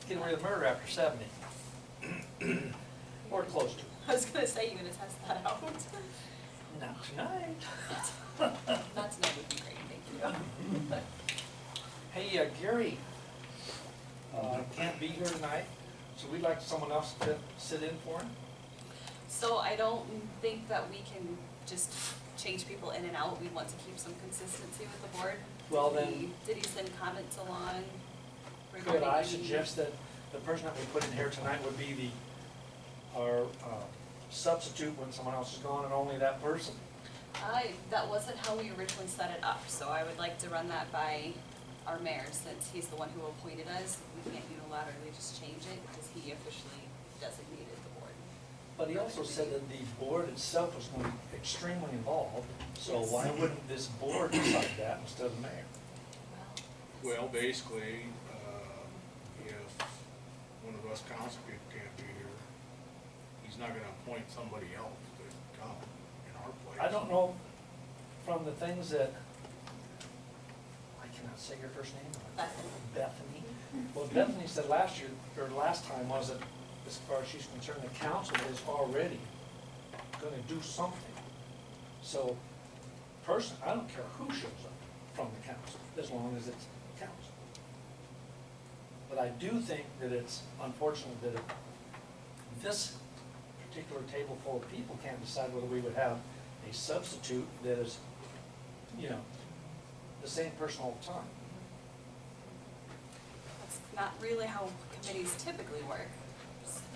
getting rid of murder after 70. Or close to. I was gonna say, you're gonna test that out. Not tonight. Not tonight would be great, thank you. Hey, Gary can't be here tonight, so we'd like someone else to sit in for him. So I don't think that we can just change people in and out. We want to keep some consistency with the board. Well, then, Did he send comments along? could I suggest that the person that we put in here tonight would be our substitute when someone else is gone, and only that person? That wasn't how we originally set it up, so I would like to run that by our mayor, since he's the one who appointed us. We can't unilaterally just change it, because he officially designated the board. But he also said that the board itself was going to be extremely involved, so Yes. why wouldn't this board decide that instead of the mayor? Well, basically, if one of us council people can't be here, he's not gonna appoint somebody else to come in our place. I don't know, from the things that, I cannot say your first name. Bethany. Well, Bethany said last year, or last time, was that as far as she's concerned, the council is already gonna do something. So, personally, I don't care who shows up from the council, as long as it's council. But I do think that it's unfortunate that if this particular table full of people can't decide whether we would have a substitute that is, you know, the same person all the time. That's not really how committees typically work.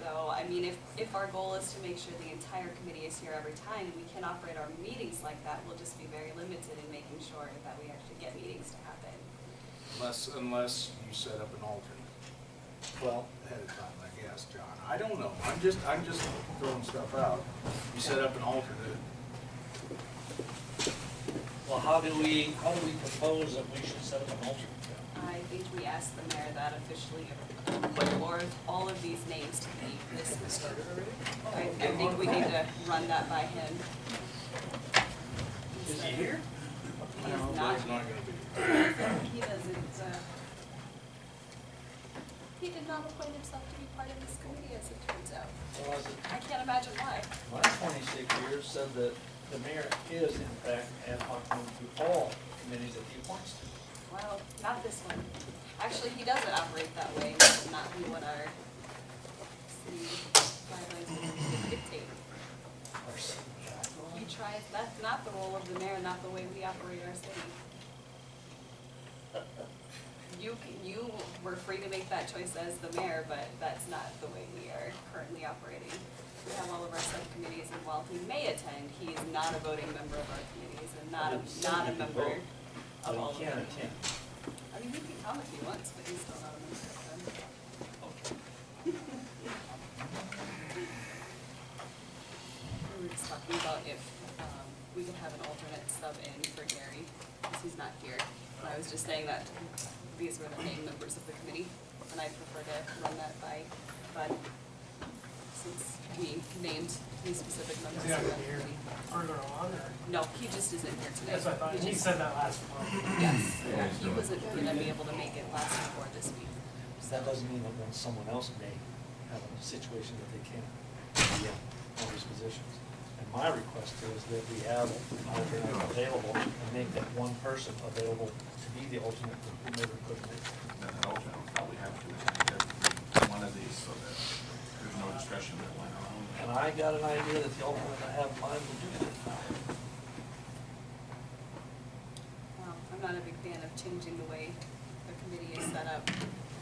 So, I mean, if our goal is to make sure the entire committee is here every time, we can operate our meetings like that. We'll just be very limited in making sure that we actually get meetings to happen. Unless you set up an alternate Well, ahead of time, I guess, John. I don't know. I'm just throwing stuff out. You set up an alternate. well, how do we propose that we should set up an alternate? I think we asked the mayor that officially, put forward all of these names to be listed. I think we need to run that by him. Is he here? He No, is not he's not here. gonna be. He doesn't, he did not appoint himself to be part of this committee, as it turns out. Well, I can't imagine why. my 26 years said that the mayor is in fact ad hoc member to all committees that he appoints to. Well, not this one. Actually, he doesn't operate that way. That would not be what our city guidelines would dictate. Our city He guidelines. tries, that's not the role of the mayor, not the way we operate our city. You were free to make that choice as the mayor, but that's not the way we are currently operating. We have all of our subcommittees, and while he may attend, he is not a voting member of our committees, and not a member of all of But he them. can't attend. I mean, he can come if he wants, but he's still not a member of them. Okay. We were just talking about if we could have an alternate sub in for Gary, because he's not here. And I was just saying that these were the named members of the committee, and I prefer to run that by Bud, since we named these specific members Is he of not the gonna be here committee. further on, or? No, he just isn't here today. That's what I thought, he just- said that last month. Yes, yeah, he wasn't gonna be able to make it last before this week. So that doesn't mean that when someone else may have a situation that they can't be in all these positions. And my request is that we have an alternate available and make that one person available to be the alternate for whomever could be. Then an alternate would probably have to attend one of these so that there's no discussion that went on. And I got an idea that the alternate I have in mind will do that. Well, I'm not a big fan of changing the way the committee is set up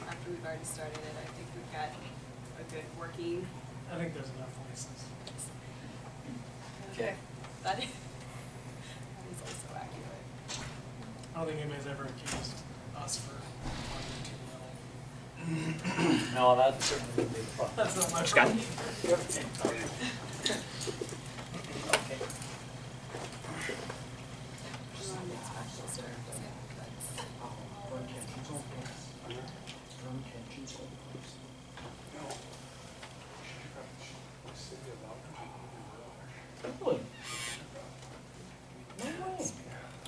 after we've already started it. I think we've got a good working. I think there's enough voices. Okay. That is also accurate. I don't think anybody's ever accused us for talking too little. No, that certainly would be a problem. That's not my Scott? problem. Okay. Special service. Really? No way.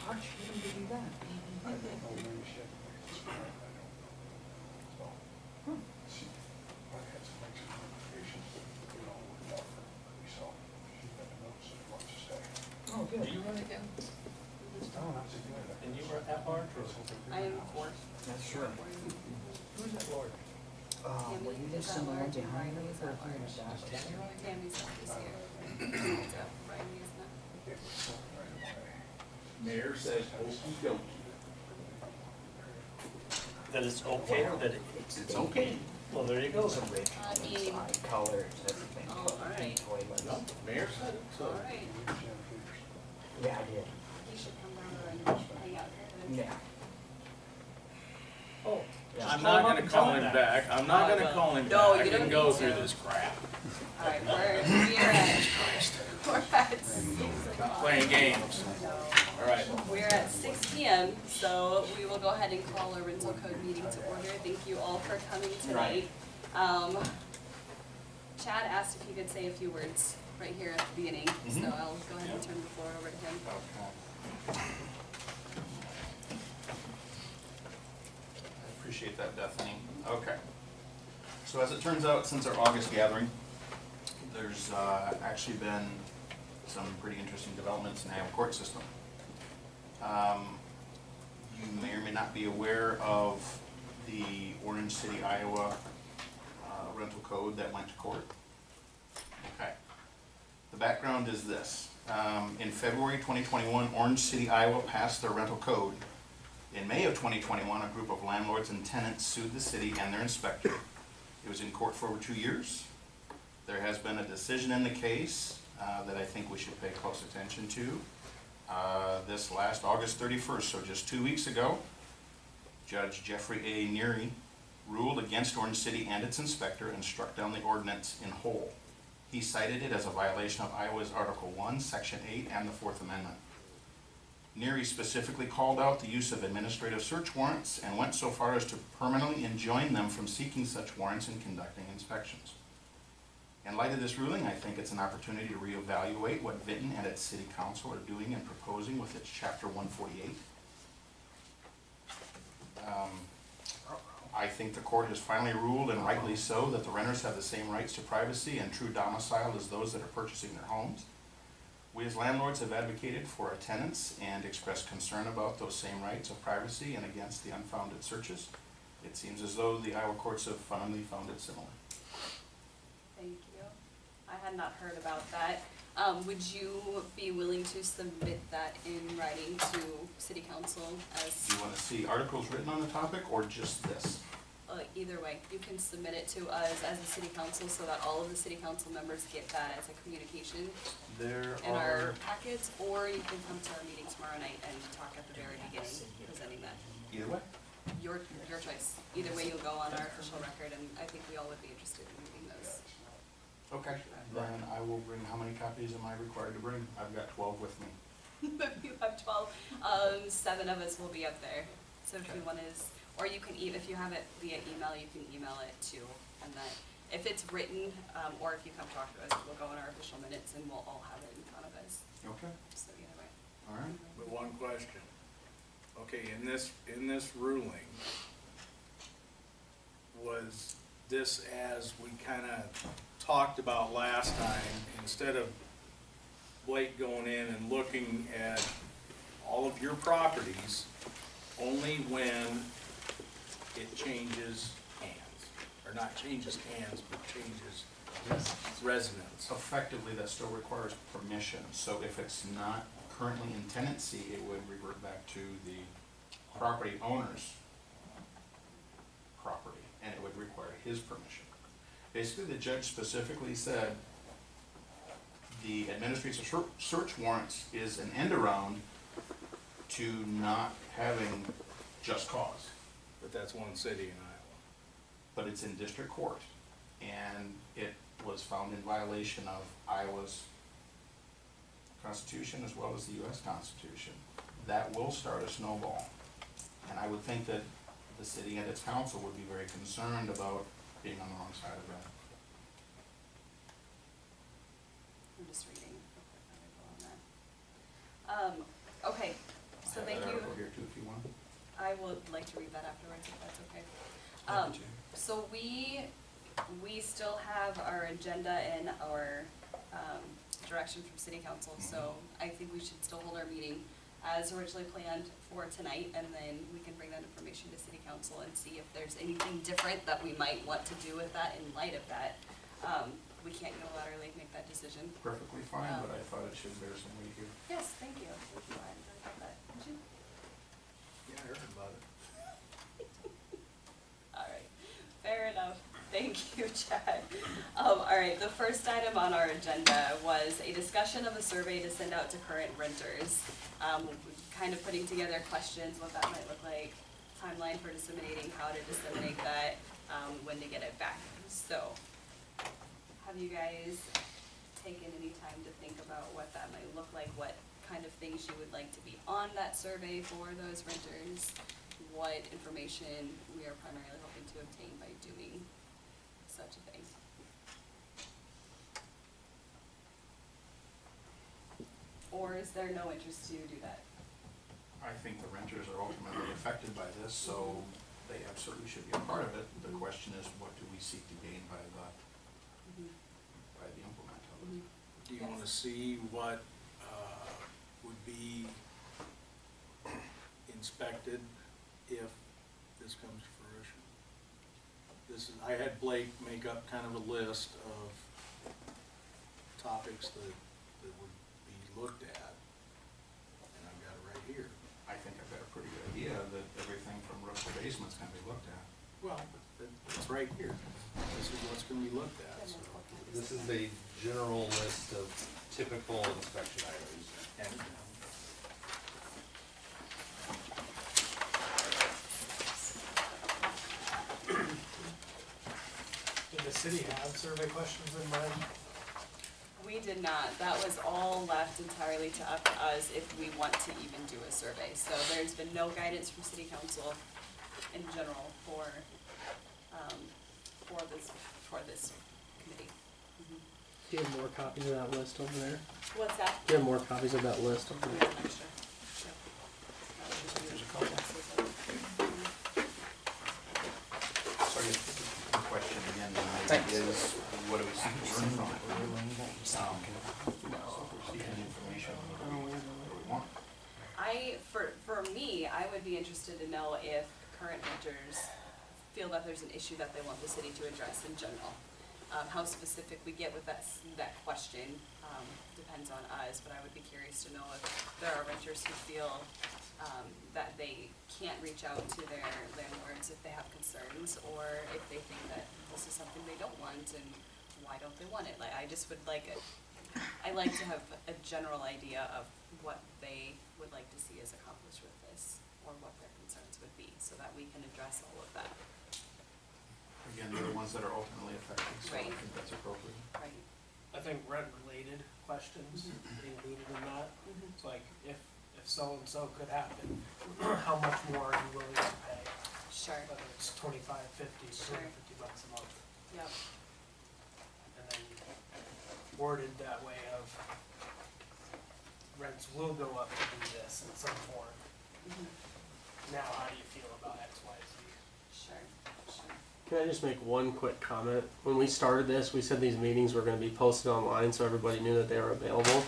How'd you even do that? And you were at large, or? I am fourth. That's sure. Who's at large? Were you Tammy is just at in the one large and behind Riley me is or at doing large. that? Tammy's not this year. So Riley is not. Mayor says okey dokey. That it's okay or that It's okay. well, there you go, somebody. I mean, Colors, everything. oh, all right, Toilets. No, mayor said it, so. all right. Yeah, I did. You should come down and hang out here. Yeah. Oh. Yeah. I'm not gonna call him back, I'm not gonna call him No, back, you I can don't go need through to. this crap. All right, we're at 6 o'clock. Playing games. All right. We're at 6 p.m., so we will go ahead and call our rental code meeting to order. Thank you all for coming tonight. Chad asked if he could say a few words right here at the beginning, so I'll go ahead and turn the floor over to him. Okay. I appreciate that, Bethany. Okay. So as it turns out, since our August gathering, there's actually been some pretty interesting developments in the Iowa court system. You may or may not be aware of the Orange City, Iowa rental code that went to court. Okay. The background is this. In February 2021, Orange City, Iowa passed their rental code. In May of 2021, a group of landlords and tenants sued the city and their inspector. It was in court for over 2 years. There has been a decision in the case that I think we should pay close attention to. This last August 31st, so just 2 weeks ago, Judge Jeffrey A. Neary ruled against Orange City and its inspector and struck down the ordinance in whole. He cited it as a violation of Iowa's Article 1, Section 8, and the Fourth Amendment. Neary specifically called out the use of administrative search warrants and went so far as to permanently enjoin them from seeking such warrants and conducting inspections. In light of this ruling, I think it's an opportunity to reevaluate what Vinton and its city council are doing and proposing with its Chapter 148. I think the court has finally ruled, and rightly so, that the renters have the same rights to privacy and true domicile as those that are purchasing their homes. We as landlords have advocated for our tenants and expressed concern about those same rights of privacy and against the unfounded searches. It seems as though the Iowa courts have finally found it similar. Thank you. I had not heard about that. Would you be willing to submit that in writing to city council as, Do you want to see articles written on the topic or just this? Either way, you can submit it to us as a city council so that all of the city council members get that as a communication There in our packets, or you can come to our meeting tomorrow night and talk at the very beginning, presenting that. Either way. Your choice. Either way, you'll go on our official record, and I think we all would be interested in reading those. Okay. Then I will bring, how many copies am I required to bring? I've got 12 with me. If you have 12, 7 of us will be up there. So if you want to, or you can, if you have it via email, you can email it too. And then if it's written, or if you come talk to us, we'll go in our official minutes and we'll all have it in front of us. Okay. So either way. All right. But one question. Okay, in this ruling, was this as we kinda talked about last time, instead of Blake going in and looking at all of your properties, only when it changes hands, or not changes hands, but changes residence? Effectively, that still requires permission. So if it's not currently in tenancy, it would revert back to the property owner's property, and it would require his permission. Basically, the judge specifically said the administrative search warrants is an end around to not having just cause. But that's one city in Iowa. But it's in district court, and it was found in violation of Iowa's Constitution as well as the U.S. Constitution. That will start a snowball, and I would think that the city and its council would be very concerned about being on the wrong side of that. I'm just reading a quick article on that. Okay, so I have thank that you. article here too if you want. I would like to read that afterwards if that's okay. Happy to. So we still have our agenda and our direction from city council, so I think we should still hold our meeting as originally planned for tonight, and then we can bring that information to city council and see if there's anything different that we might want to do with that in light of that. We can't unilaterally make that decision. Perfectly fine, but I thought it should bear some weight here. Yes, thank you. I hadn't heard about that. Did you? Yeah, I heard about it. All right, fair enough. Thank you, Chad. All right, the first item on our agenda was a discussion of a survey to send out to current renters. Kind of putting together questions, what that might look like, timeline for disseminating, how to disseminate that, when to get it back. So, have you guys taken any time to think about what that might look like, what kind of things you would like to be on that survey for those renters, what information we are primarily hoping to obtain by doing such a thing? Or is there no interest to do that? I think the renters are ultimately affected by this, so they absolutely should be a part of it. The question is, what do we seek to gain by the implement of it? Do you wanna see what, would be inspected if this comes to fruition? I had Blake make up kind of a list of topics that would be looked at, and I've got it right here. I think I've got a pretty good idea that everything from roof to basement's gonna be looked at. Well, it's right here. This is what's gonna be looked at, so. This is a general list of typical inspection items. And, Did the city have survey questions in mind? We did not. That was all left entirely to up to us if we want to even do a survey. So there's been no guidance from city council in general for this committee. Do you have more copies of that list over there? What's that? Do you have more copies of that list over We there? have an extra. Yep. There's a couple. So I guess the question again maybe is, what do we seek to learn from it? Seeking information, what do we want? For me, I would be interested to know if current renters feel that there's an issue that they want the city to address in general. How specific we get with that question depends on us, but I would be curious to know if there are renters who feel that they can't reach out to their landlords if they have concerns, or if they think that this is something they don't want, and why don't they want it? Like, I just would like I like to have a general idea of what they would like to see as accomplished with this, or what their concerns would be, so that we can address all of that. Again, they're the ones that are ultimately affected, so I Right. think that's appropriate. Right. I think rent-related questions included in that. It's like, if so-and-so could happen, how much more are you willing to pay? Sure. Whether it's $25, $50, Sure. $250 a month. Yep. And then worded that way of rents will go up to do this in some form. Now, how do you feel about X, Y, Z? Sure. Can I just make one quick comment? When we started this, we said these meetings were going to be posted online so everybody knew that they were available.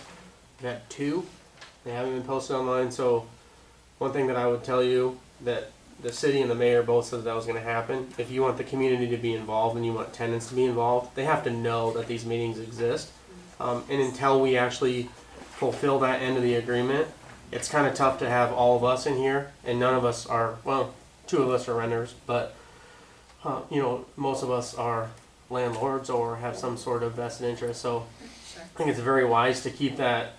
We've had 2. They haven't been posted online, so one thing that I would tell you that the city and the mayor both said that was going to happen. If you want the community to be involved and you want tenants to be involved, they have to know that these meetings exist. And until we actually fulfill that end of the agreement, it's kind of tough to have all of us in here, and none of us are, well, 2 of us are renters, but most of us are landlords or have some sort of vested interest. So Sure. I think it's very wise to keep that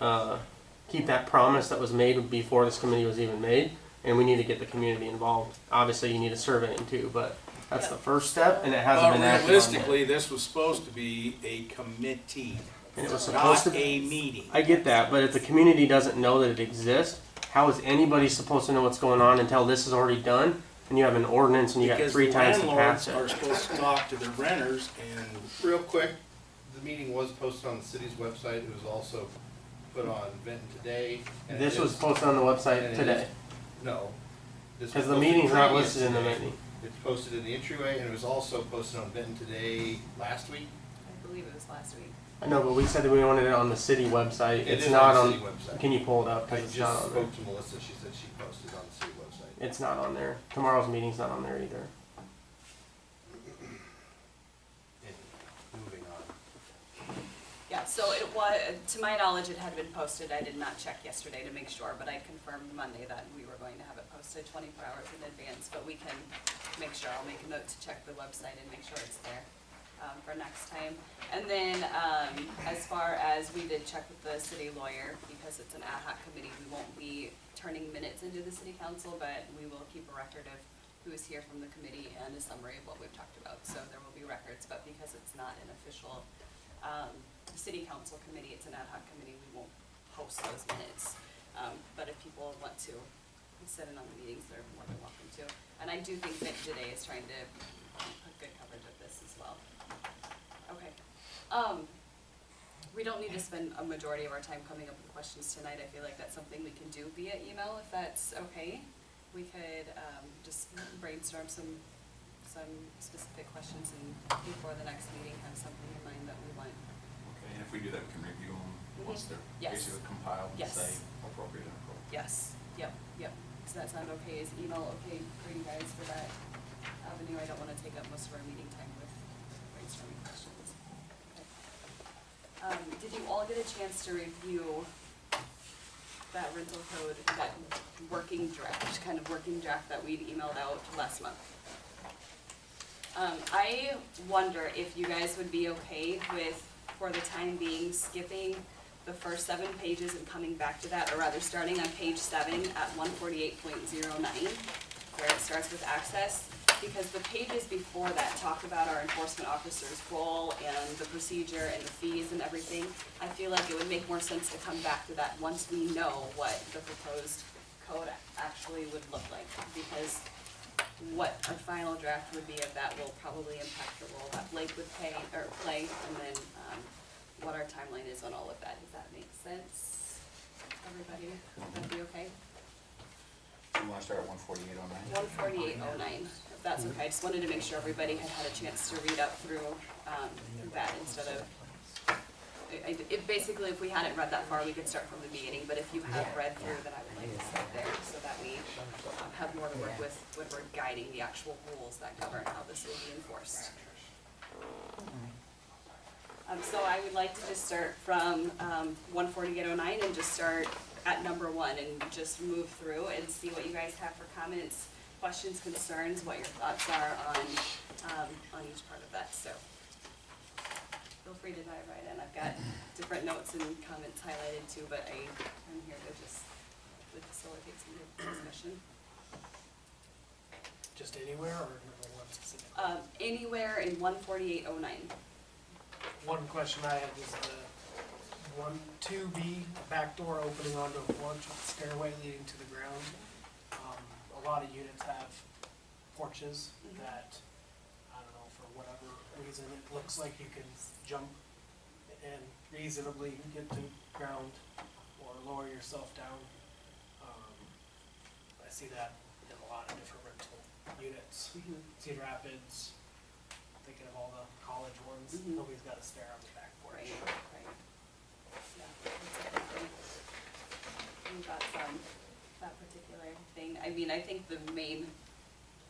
promise that was made before this committee was even made, and we need to get the community involved. Obviously, you need a surveying too, but that's the first step, and it hasn't been acted on yet. Realistically, this was supposed to be a committee, And it was supposed not to. a meeting. I get that, but if the community doesn't know that it exists, how is anybody supposed to know what's going on until this is already done? And you have an ordinance and you got 3 times to pass Because the landlords it. are supposed to talk to their renters, and Real quick, the meeting was posted on the city's website. It was also put on Vinton today. and This it was is- posted on the and website it today. is- No. This was Because the posted meeting's not previous listed in the today. meeting. It's posted in the entryway, and it was also posted on Vinton today last week. I believe it was last week. I know, but we said that we wanted it on the city website. It It's is not on on. the city website. Can you pull it up? I Because it's not just on there. spoke to Melissa, she said she posted on the city website. It's not on there. Tomorrow's meeting's not on there either. Moving on. Yeah, so it was, to my knowledge, it had been posted. I did not check yesterday to make sure, but I confirmed Monday that we were going to have it posted 24 hours in advance, but we can make sure. I'll make a note to check the website and make sure it's there for next time. And then as far as we did check with the city lawyer, because it's an ad hoc committee, we won't be turning minutes into the city council, but we will keep a record of who is here from the committee and a summary of what we've talked about. So there will be records, but because it's not an official city council committee, it's an ad hoc committee, we won't post those minutes. But if people want to sit in on the meetings, they're more than welcome to. And I do think that today is trying to put good coverage of this as well. Okay. We don't need to spend a majority of our time coming up with questions tonight. I feel like that's something we can do via email if that's okay. We could just brainstorm some specific questions and before the next meeting have something in mind that we want. Okay, and if we do that, we can review them once they're Yes. basically compiled and Yes. say appropriate and appropriate. Yes, yep. Does that sound okay? Is email okay for you guys for that avenue? I don't want to take up most of our meeting time with brainstorming questions. Okay. Did you all get a chance to review that rental code, that working draft that we'd emailed out last month? I wonder if you guys would be okay with, for the time being, skipping the first 7 pages and coming back to that, or rather starting on page 7 at 148.09, where it starts with access, because the pages before that talk about our enforcement officer's role and the procedure and the fees and everything. I feel like it would make more sense to come back to that once we know what the proposed code actually would look like, because what our final draft would be of that will probably impact the role that Blake would play, and then what our timeline is on all of that. Does that make sense, everybody? Would that be okay? You wanna start at 148.09? 148.09, if that's okay. I just wanted to make sure everybody had had a chance to read up through that instead of, basically, if we hadn't read that far, we could start from the beginning, but if you have read through, then I would like to start there so that we have more to work with when we're guiding the actual rules that govern how this will be enforced. So I would like to just start from 148.09 and just start at number 1 and just move through and see what you guys have for comments, questions, concerns, what your thoughts are on each part of that. So feel free to dive right in. I've got different notes and comments highlighted too, but I'm here to just facilitate some good discussion. Just anywhere or number 1 specific? Anywhere in 148.09. One question I had was the 2B back door opening onto a porch with a stairway leading to the ground. A lot of units have porches that, I don't know, for whatever reason, it looks like you can jump and reasonably get to ground or lower yourself down. I see that in a lot of different rental units. Cedar Rapids, thinking of all the college ones, nobody's got a stair on the back porch. Right. Yeah, that's a good thing. Any thoughts on that particular thing? I mean, I think the main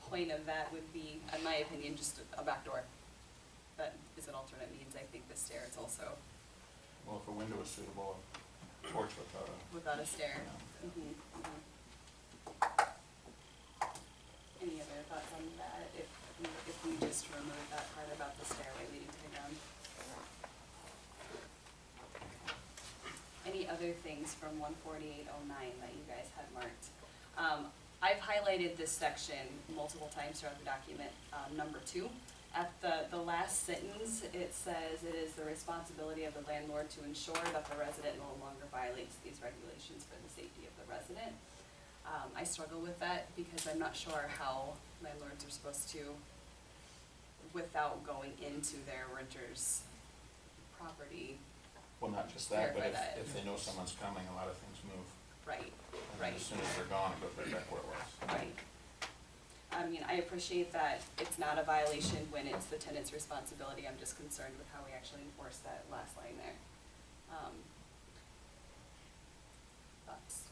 point of that would be, in my opinion, just a back door. That is an alternate means. I think the stair is also Well, if a window is suitable, a porch without a stair. Any other thoughts on that? If we just remove that part about the stairway leading to the ground. Any other things from 148.09 that you guys had marked? I've highlighted this section multiple times throughout the document. Number 2, at the last sentence, it says it is the responsibility of the landlord to ensure that the resident no longer violates these regulations for the safety of the resident. I struggle with that because I'm not sure how landlords are supposed to, without going into their renter's property. Well, not just that, but Verify that. if they know someone's coming, a lot of things move. Right, And right. as soon as they're gone, it goes right back where it was. Right. I mean, I I appreciate that it's not a violation when it's the tenant's responsibility. I'm just concerned with how we actually enforce that last line there. Thoughts?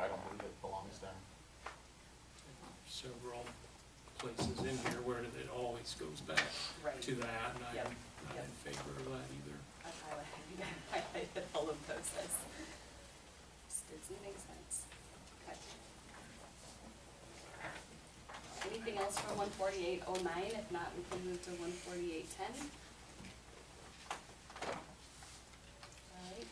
I don't believe it belongs there. Several places in here where it always goes back Right. to that, and Yep. I'm not in favor of that either. I've highlighted all of those as, doesn't make sense. Okay. Anything else from 14809? If not, we can move to 14810. Alright.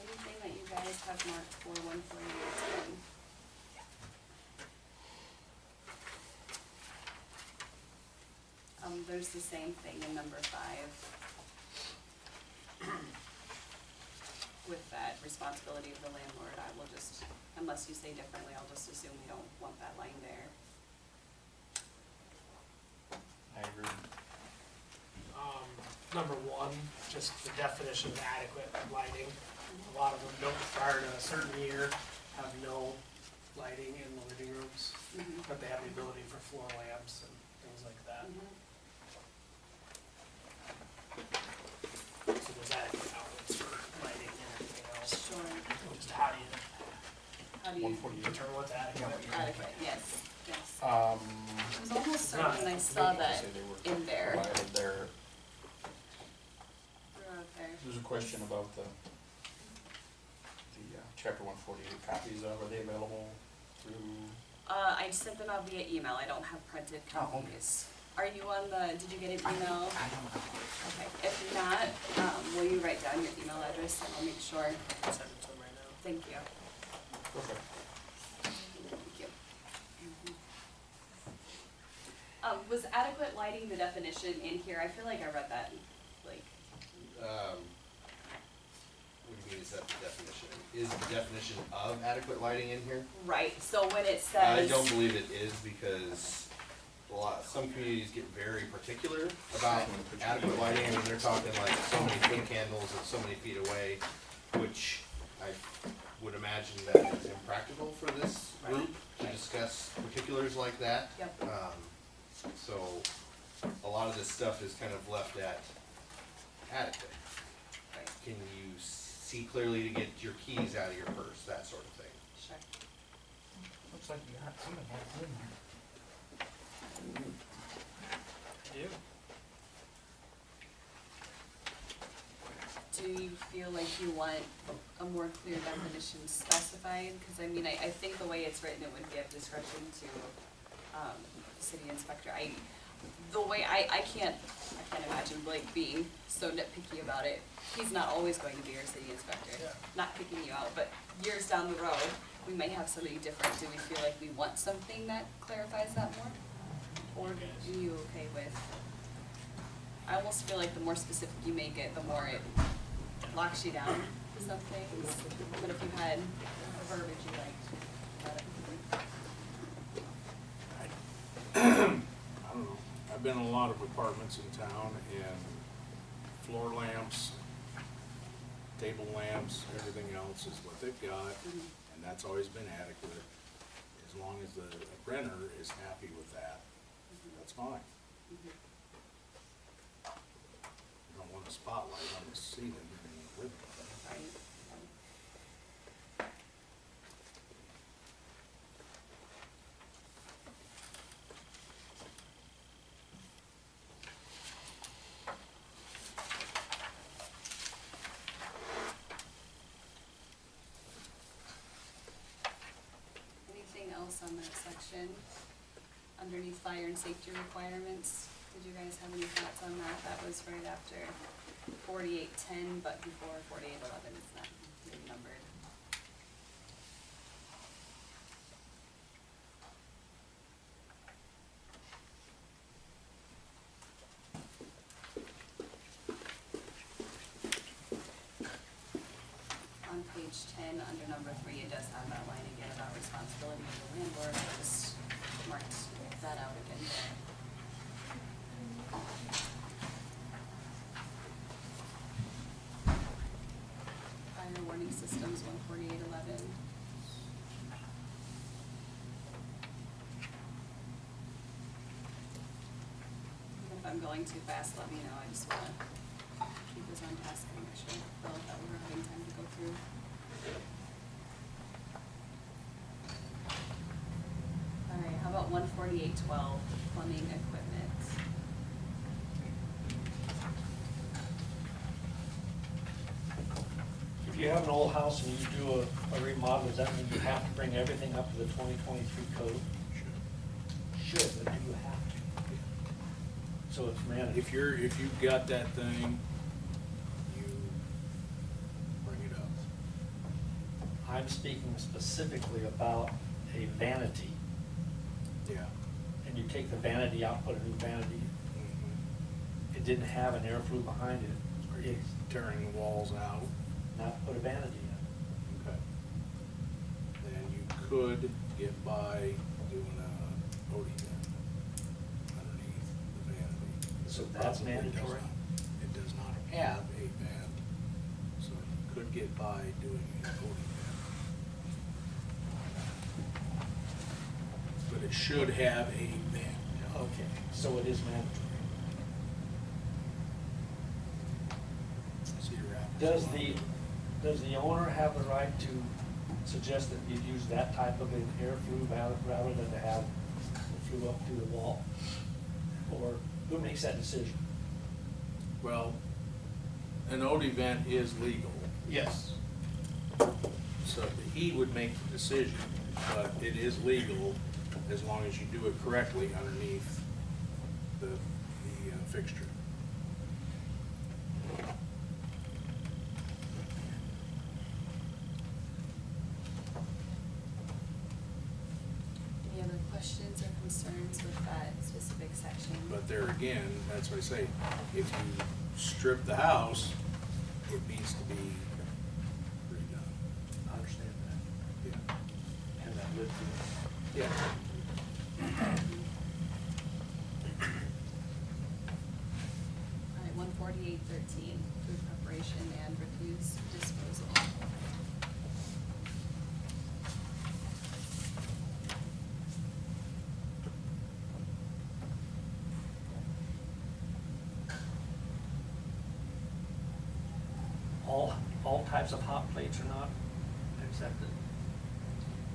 Anything that you guys have marked for 14810? There's the same thing in number 5. With that responsibility of the landlord, I will just, unless you say differently, I'll just assume we don't want that line there. I agree. Number 1, just the definition of adequate lighting. A lot of them don't, prior to a certain year, have no lighting in the living rooms, but they have the ability for floor lamps and things like that. So there's adequate outlets for lighting and everything else. Sure. Just how do you How do you? 148. determine what's adequate? Adequate, yes, yes. I was almost certain I saw that in there. Provided there, They're out there. there's a question about the chapter 148 copies of, are they available through? I sent them out via email, I don't have printed copies. Are you on the, did you get an email? I don't know. Okay, if not, will you write down your email address and I'll make sure? I'll send it to them right now. Thank you. Okay. Thank you. Was adequate lighting the definition in here? I feel like I read that, like, What do you mean, is that the definition? Is the definition of adequate lighting in here? right, so when it I says. don't believe it is because some communities get very particular about adequate lighting. I mean, they're talking like so many foot candles and so many feet away, which I would imagine that is impractical for this group to discuss particulars like that. Yep. So a lot of this stuff is kind of left at adequate. Right, Can you see clearly to get your keys out of your purse, that sort of thing? sure. Looks like you got, somebody has it in there. Do you feel like you want a more clear definition specified? Because I mean, I think the way it's written, it would give discretion to the city inspector. The way I can't imagine Blake being so nitpicky about it. He's not always going to be our city inspector. Yeah. Not picking you out, but years down the road, we may have somebody different. Do we feel like we want something that clarifies that more? Or are you okay with? I almost feel like the more specific you make it, the more it locks you down to some things. But if you had a verbiage you liked, I don't know, I've been in a lot of apartments in town and floor lamps, table lamps, everything else is what they've got, and that's always been adequate. As long as the renter is happy with that, that's fine. You don't want a spotlight on the ceiling in the living room. right? Anything else on that section? Underneath fire and safety requirements, did you guys have any thoughts on that? That was right after 4810, but before 4811, it's not numbered. On page 10, under number 3, it does have that line again about responsibility of the landlord. I just marked that out again there. Fire warning systems, 14811. I'm going too fast, let me know. I just wanna keep this on task and make sure that we're having time to go through. All right, how about 14812, plumbing equipment? If you have an old house and you do a remodel, does that mean you have to bring everything up to the 2023 code? Should, but do you have to? So it's mandatory. If you've got that thing, you bring it up. I'm speaking specifically about a vanity, Yeah. and you take the vanity out, put a new vanity. It didn't have an air flue behind Are it. you It's tearing the walls out? not put a vanity in. Okay. Then you could get by doing a OD vent underneath the vanity. So that's Probably mandatory? It does not have a vent, so you could get by doing an OD vent. But it should have a vent. Okay, so it is mandatory. So you're at- Does the owner have the right to suggest that you use that type of an air flue rather than to have the flue up through the wall? Or who makes that decision? Well, an OD vent is legal, Yes. so he would make the decision, but it is legal as long as you do it correctly underneath the fixture. Any other questions or concerns with that specific section? But there again, that's what I say, if you strip the house, it needs to be redone. I understand that. Yeah. And that would be. Yeah. All right, 14813, food preparation and refuse disposal. All types of hot plates are not accepted?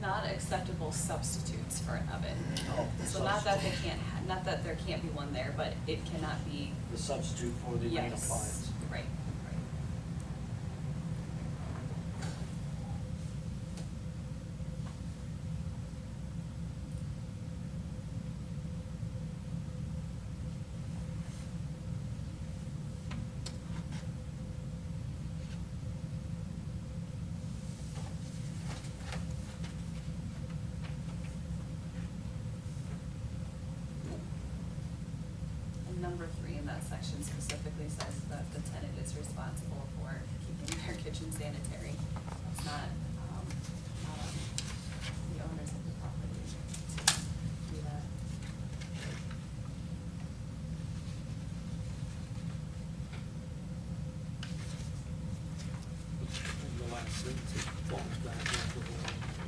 Not acceptable substitutes for an oven. Oh, So not that they can't, not that there can't be one there, but it cannot be, The substitute for the main yes, appliance. right, right. And number 3 in that section specifically says that the tenant is responsible for keeping their kitchen sanitary. It's not, not on the owners of the property to do that. The last sentence, it falls back after the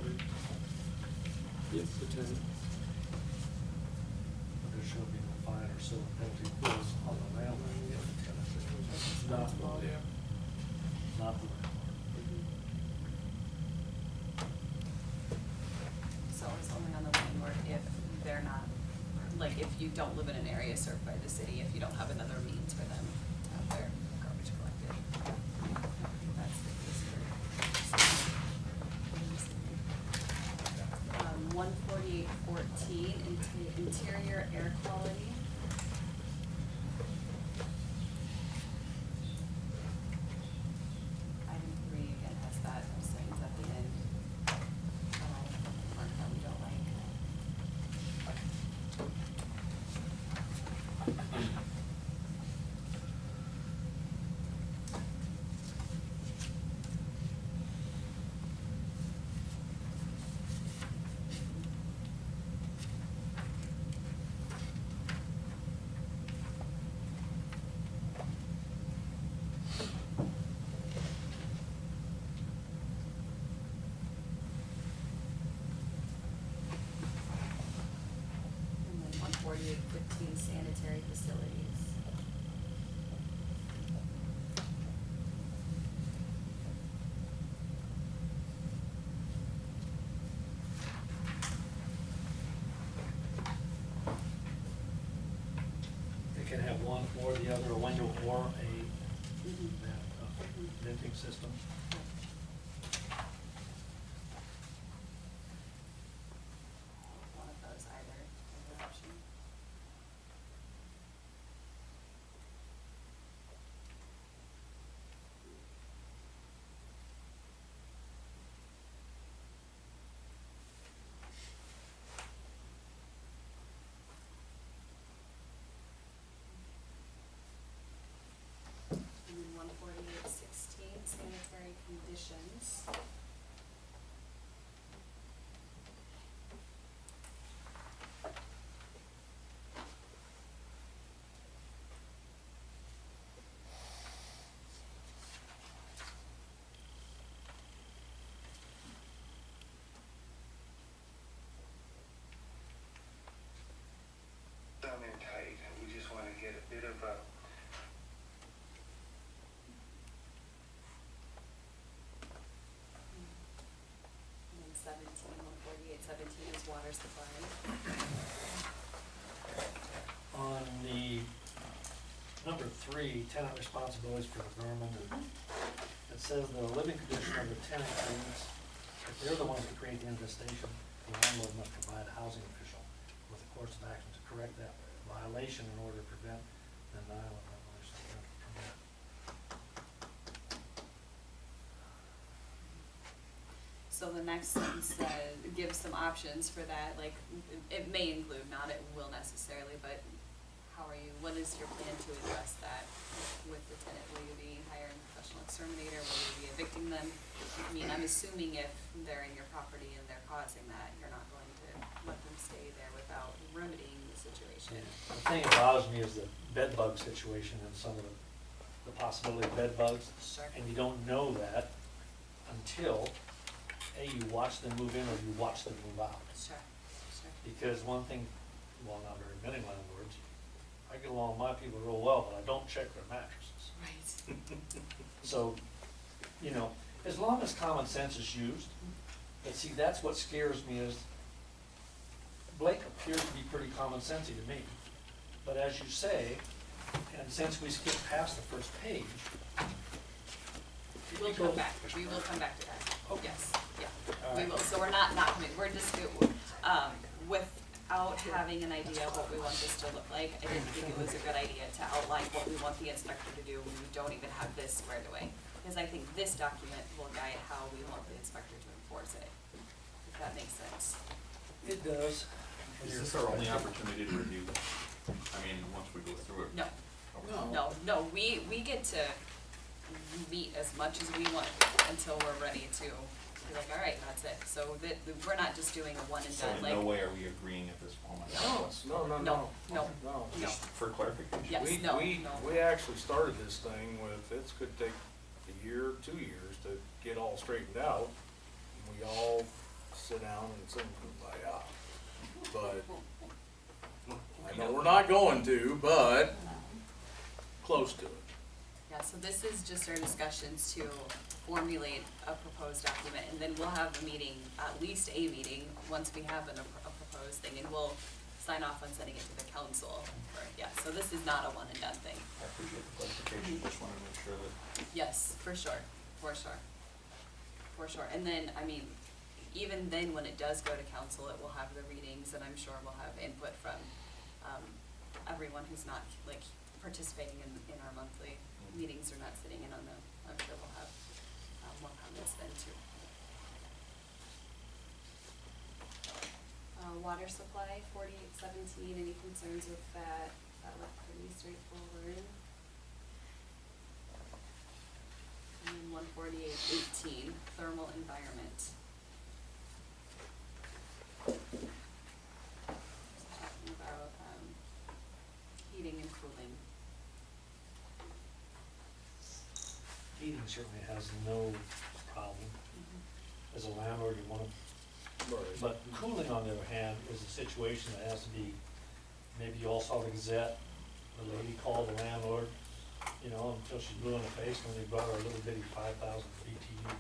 word. If the tenant. But there shall be no fine or civil penalty imposed on the landlord if the tenant is not, not the landlord. So it's only on the landlord if they're not, like, if you don't live in an area served by the city, if you don't have another means for them to have their garbage collected. That's the case for. 14814, interior air quality. Item 3 again has that sentence at the end. Mark that we don't like. And then 14815, sanitary facilities. one or the other, a window or a Mhm. venting system. One of those, either option. And then 148.16, sanitary conditions. Some in tight, we just want to get a bit of a, And then 148.17 is water supply. On the number 3, tenant responsibilities for the vermin, it says the living condition of the tenant reads, if they're the ones that create the infestation, the landlord must provide a housing official with a course of action to correct that violation in order to prevent the denial of violation of rental permit. So the next sentence says, gives some options for that, like, it may include, not it will necessarily, but how are you, what is your plan to address that with the tenant? Will you be hiring a professional exterminator? Will you be evicting them? I mean, I'm assuming if they're in your property and they're causing that, you're not going to let them stay there without remedying the situation. The thing that bothers me is the bed bug situation and some of the possibility of bed bugs. Sure. And you don't know that until, A, you watch them move in or you watch them move out. Sure, sure. Because one thing, well, not very many landlords, I get along with my people real well, but I don't check their mattresses. Right. So, you know, as long as common sense is used, but see, that's what scares me is Blake appears to be pretty common sensey to me. But as you say, and since we skipped past the first page. We'll go- come back, we will come back to that. Okay. Yes, yeah, All we right. will, so we're not coming, we're just, without having an idea of what we want this to look like, I didn't think it was a good idea to outline what we want the inspector to do when we don't even have this squared away. Because I think this document will guide how we want the inspector to enforce it, if that makes sense. It does. Is this our only opportunity to review this? I mean, once we go through it? No, no, we get to meet as much as we want until we're ready to be like, all right, that's it. So that, we're not just doing a one and So done, in like. no way are we agreeing at this moment? No, no, No, no, no. no. Just for clarification. Yes, We, no, we, no. we actually started this thing with, it's could take a year, 2 years to get all straightened out. We all sit down and sing kumbaya. But, I know we're not going to, but close to it. Yeah, so this is just our discussions to formulate a proposed document, and then we'll have a meeting, at least a meeting, once we have a proposed thing, and we'll sign off on sending it to the council. Yeah, so this is not a one and done thing. I appreciate the clarification, just wanted to make sure that. Yes, for sure, for sure, for sure. And then, I mean, even then, when it does go to council, it will have the readings, and I'm sure we'll have input from, everyone who's not, like, participating in our monthly meetings or not sitting in on them. I'm sure we'll have, more comments then too. Water supply, 4817, any concerns with that? That looked pretty straightforward. And then 14818, thermal environment. So talking about, heating and cooling. Heating certainly has no problem. As a landlord, you want to, but cooling, on the other hand, is a situation that has to be, maybe you all saw the Gazette, the lady called the landlord, you know, until she's blue in the face when they brought her a little bitty 5,000 BTU.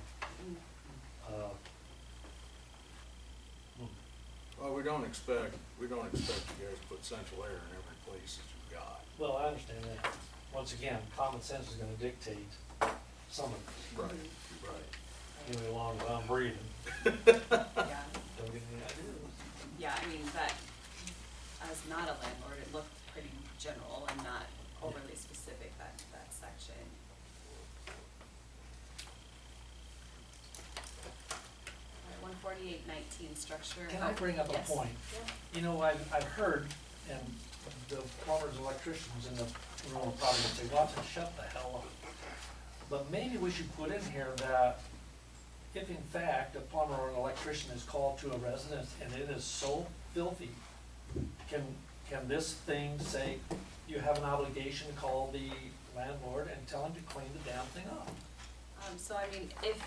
Well, we don't expect you guys to put central air in every place that you've got. Well, I understand that. Once again, common sense is gonna dictate some of this. Right, right. Give me a long time breathing. Yeah, Don't get any ideas. yeah, I mean, that, as not a landlord, it looked pretty general and not overly specific, that section. Alright, 148.19 structure. Can I bring up a Yes. point? Yeah. You know, I've heard, and the plumbers, electricians in the room will probably say, Watson, shut the hell up. But maybe we should put in here that if in fact a plumber or an electrician is called to a residence and it is so filthy, can this thing say, you have an obligation to call the landlord and tell him to clean the damn thing up? So I mean, if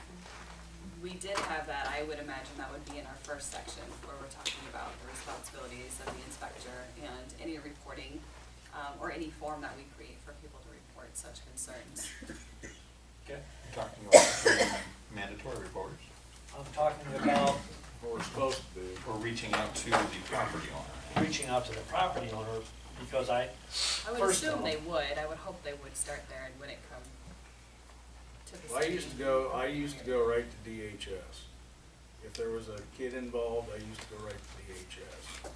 we did have that, I would imagine that would be in our first section where we're talking about the responsibilities of the inspector and any reporting, or any form that we create for people to report such concerns. Okay? Talking about mandatory reporters, I'm talking about What we're supposed to do. or reaching out to the property owner. reaching out to the property owner, because I would First assume off- they would, I would hope they would start there and wouldn't come to the Well, city. I used to go right to DHS. If there was a kid involved, I used to go right to DHS.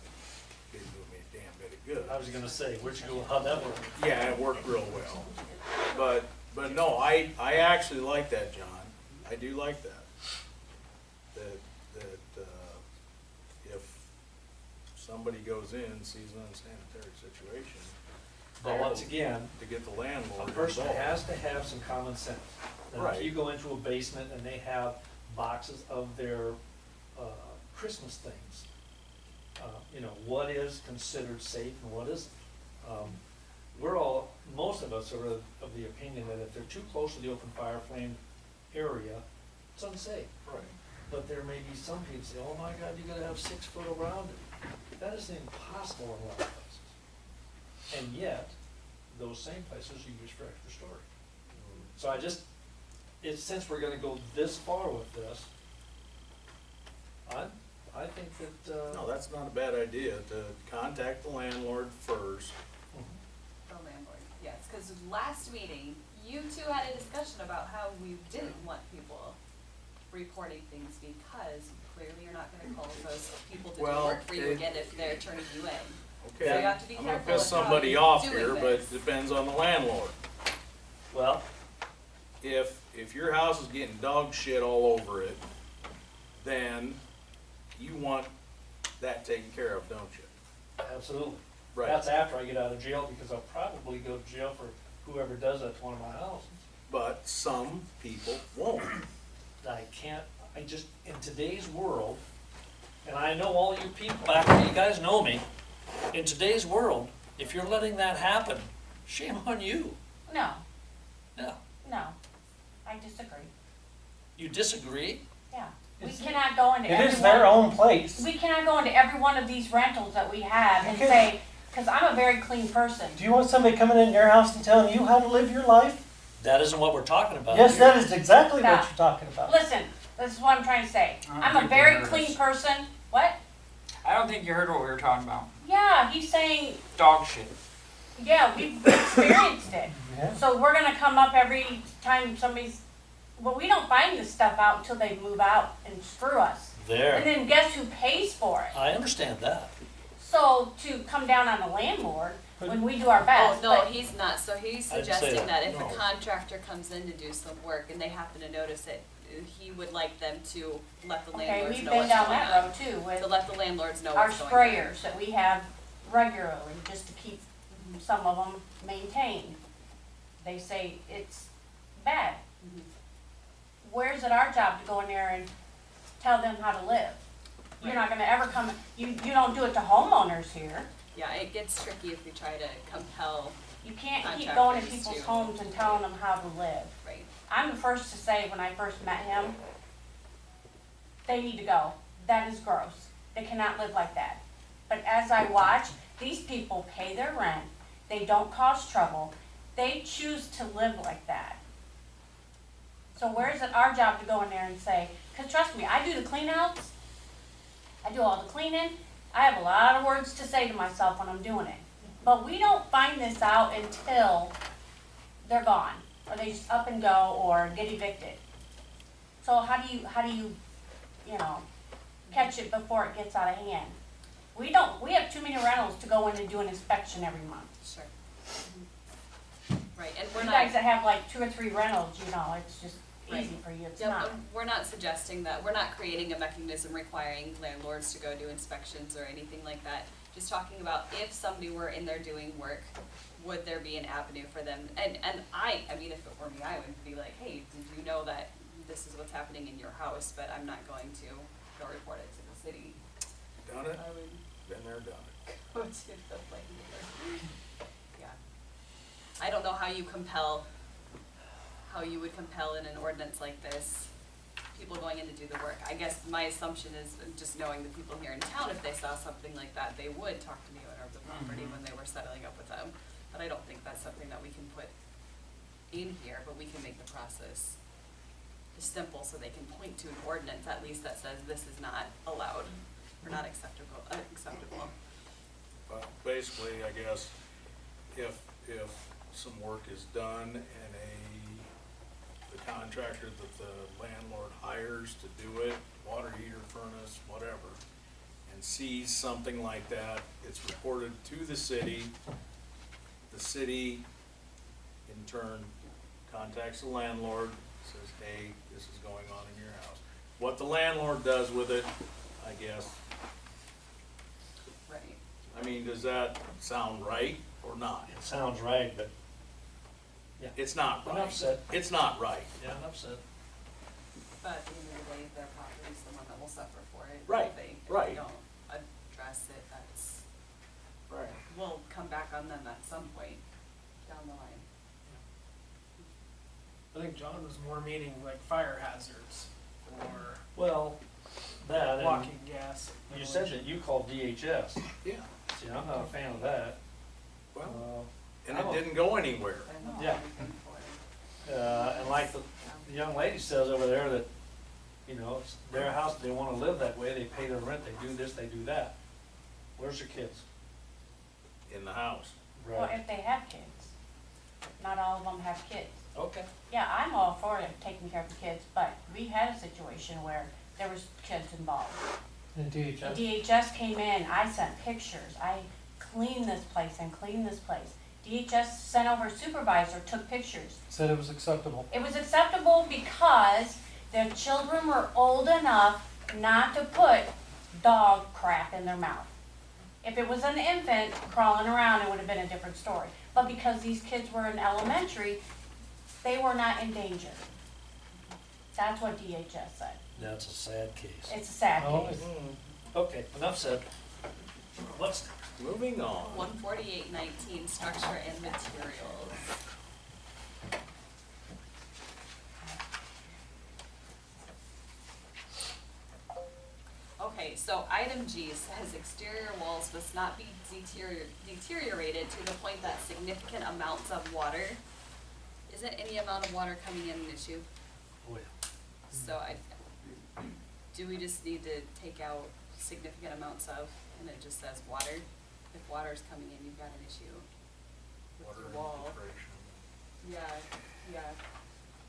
Didn't do me a damn bit of good. I was gonna say, where'd you go, how'd that work? Yeah, it worked real well. But no, I actually like that, John. I do like that. That if somebody goes in, sees an unsanitary situation, But once again, to get the landlord a person involved. has to have some common sense. Now, if Right. you go into a basement and they have boxes of their, Christmas things, you know, what is considered safe and what isn't? Most of us are of the opinion that if they're too close to the open fire flame area, it's unsafe. Right. But there may be some people say, oh my God, you gotta have 6 foot around it. That is impossible in a lot of places. And yet, those same places are used for extra storage. So since we're gonna go this far with this, I think that, No, that's not a bad idea, to contact the landlord first. The landlord, yes, because last meeting, you two had a discussion about how we didn't want people reporting things because clearly you're not gonna call those people to do Well, work for you again if they're turning you in. So Okay, you have to be I'm gonna careful piss of how somebody you're off doing here, but this. it depends on the landlord. well, If your house is getting dog shit all over it, then you want that taken care of, don't you? absolutely. Right. That's after I get out of jail, because I'll probably go to jail for whoever does that to one of my houses. But some people won't. In today's world, and I know all you people out there, you guys know me, in today's world, if you're letting that happen, shame on you. No, Yeah. no, I disagree. You disagree? Yeah, we It's- cannot go into It every is their one, own place. we cannot go into every one of these rentals that we have and Okay. say, because I'm a very clean person. Do you want somebody coming in your house and telling you how to live your life? That isn't what we're talking about. Yes, here. that is exactly No. what you're talking about. Listen, this is what I'm trying to say. I don't I'm a think very they heard clean us. person. What? I don't think you heard what we were talking about. Yeah, he's saying, Dog shit. yeah, we've experienced it. Yeah. So we're gonna come up every time somebody's, well, we don't find this stuff out until they move out and screw us. And There. then guess who pays for it? I understand that. So to come down on the landlord when we do our Oh, best. no, but- he's not, so he's I didn't say suggesting that. that if No. a contractor comes in to do some work and they happen to notice it, he would like them to let the Okay, landlords we've know been what's down going that on. road too with To let the landlords know our what's going on. sprayers that we have regularly, just to keep some of them maintained. They say it's bad. Mhm. Where's it our job to go in there and tell them how to live? You're not gonna ever come, you don't do it to homeowners here. Yeah, it gets tricky if we try to compel, You can't keep going to Contractors people's too. homes and telling them how to live. right? I'm the first to say, when I first met him, they need to go. That is gross. They cannot live like that. But as I watch, these people pay their rent, they don't cause trouble, they choose to live like that. So where is it our job to go in there and say, because trust me, I do the clean outs, I do all the cleaning, I have a lot of words to say to myself when I'm doing it. But we don't find this out until they're gone, or they just up and go, or get evicted. So how do you, you know, catch it before it gets out of hand? We have too many rentals to go in and do an inspection every month. Sure. Right, and we're You not. guys that have like 2 or 3 rentals, you know, it's just Right. easy for you, it's Yep, not. and we're not suggesting that, we're not creating a mechanism requiring landlords to go do inspections or anything like that. Just talking about if somebody were in there doing work, would there be an avenue for them? And I mean, if it were me, I would be like, hey, did you know that this is what's happening in your house, but I'm not going to go report it to the city. Done it, I would been there, done it. go to the landlord. Yeah. I don't know how you would compel in an ordinance like this, people going in to do the work. I guess my assumption is, just knowing the people here in town, if they saw something like that, they would talk to the owner of the property when they were settling up with them. But I don't think that's something that we can put in here, but we can make the process simple so they can point to an ordinance at least that says this is not allowed or not acceptable. Well, basically, I guess, if some work is done and the contractor that the landlord hires to do it, water heater, furnace, whatever, and sees something like that, it's reported to the city in turn contacts the landlord, says, hey, this is going on in your house. What the landlord does with it, I guess, Right. I mean, does that sound right or not? It sounds right, but It's not right. Enough said. It's not right. Yeah, enough said. But at the end of the day, their property is the one that will suffer for it. Right, If right. they don't address it, that's, Right. will come back on them at some point down the line. I think John was more meaning like fire hazards or well, that and walking gas. you said that you called DHS. Yeah. See, I'm not a fan of that. Well, and it didn't go anywhere. I don't know Yeah. anything for it. And like the young lady says over there that, you know, it's their house, they wanna live that way, they pay their rent, they do this, they do that. Where's your kids? In the house. Well, if they have kids, not all of them have kids. Okay. Yeah, I'm all for it, taking care of the kids, but we had a situation where there was kids involved. And DHS? DHS came in, I sent pictures, I cleaned this place and cleaned this place. DHS sent over a supervisor, took pictures. Said it was acceptable. It was acceptable because the children were old enough not to put dog crap in their mouth. If it was an infant crawling around, it would have been a different story. But because these kids were in elementary, they were not in danger. That's what DHS said. That's a sad case. It's a sad Oh, case. okay, enough said. What's next? Moving on. 148.19, structure and materials. Okay, so item G says exterior walls must not be deteriorated to the point that significant amounts of water. Isn't any amount of water coming in an issue? Oh, yeah. So do we just need to take out significant amounts of, and it just says water? If water's coming in, you've got an issue with Water your wall. infiltration. Yeah.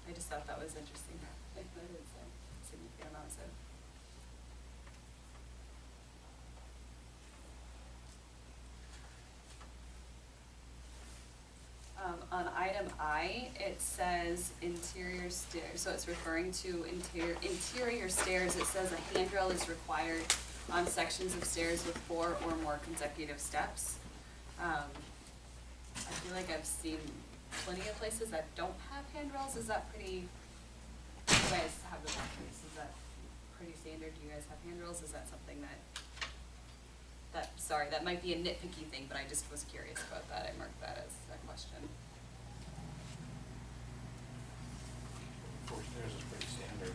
I just thought that was interesting. That is a significant amounts of. On item I, it says interior stairs, so it's referring to interior stairs. It says a handrail is required on sections of stairs with 4 or more consecutive steps. I feel like I've seen plenty of places that don't have handrails. Is that pretty, you guys have the balconies, is that pretty standard? Do you guys have handrails? Is that something sorry, that might be a nitpicky thing, but I just was curious about that. I marked that as a question. Of course, theirs is pretty standard.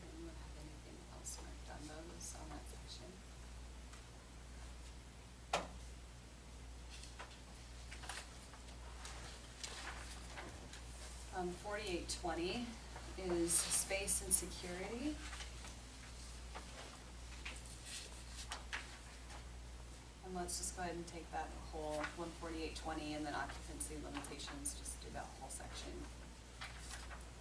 Anyone have anything else marked on those, on that section? 4820 is space and security. And let's just go ahead and take that whole 14820 and then occupancy limitations, just do that whole section.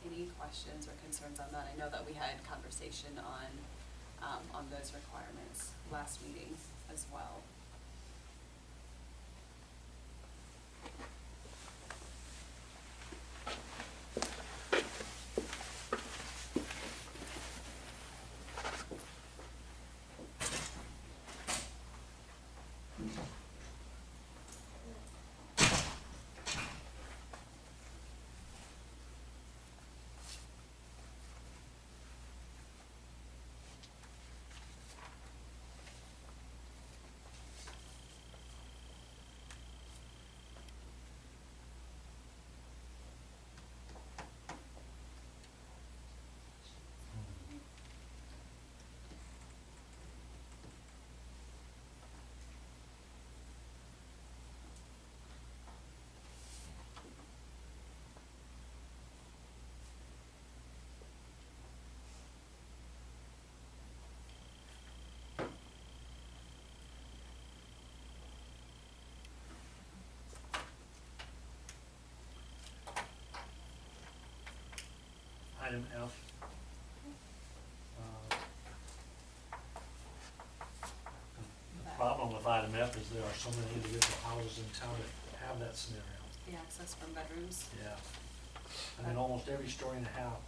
Any questions or concerns on that? I know that we had conversation on those requirements last meeting as well. Item F. The problem with item F is there are so many individual houses in town that have that scenario. The access from bedrooms. Yeah. I mean, almost every story and a half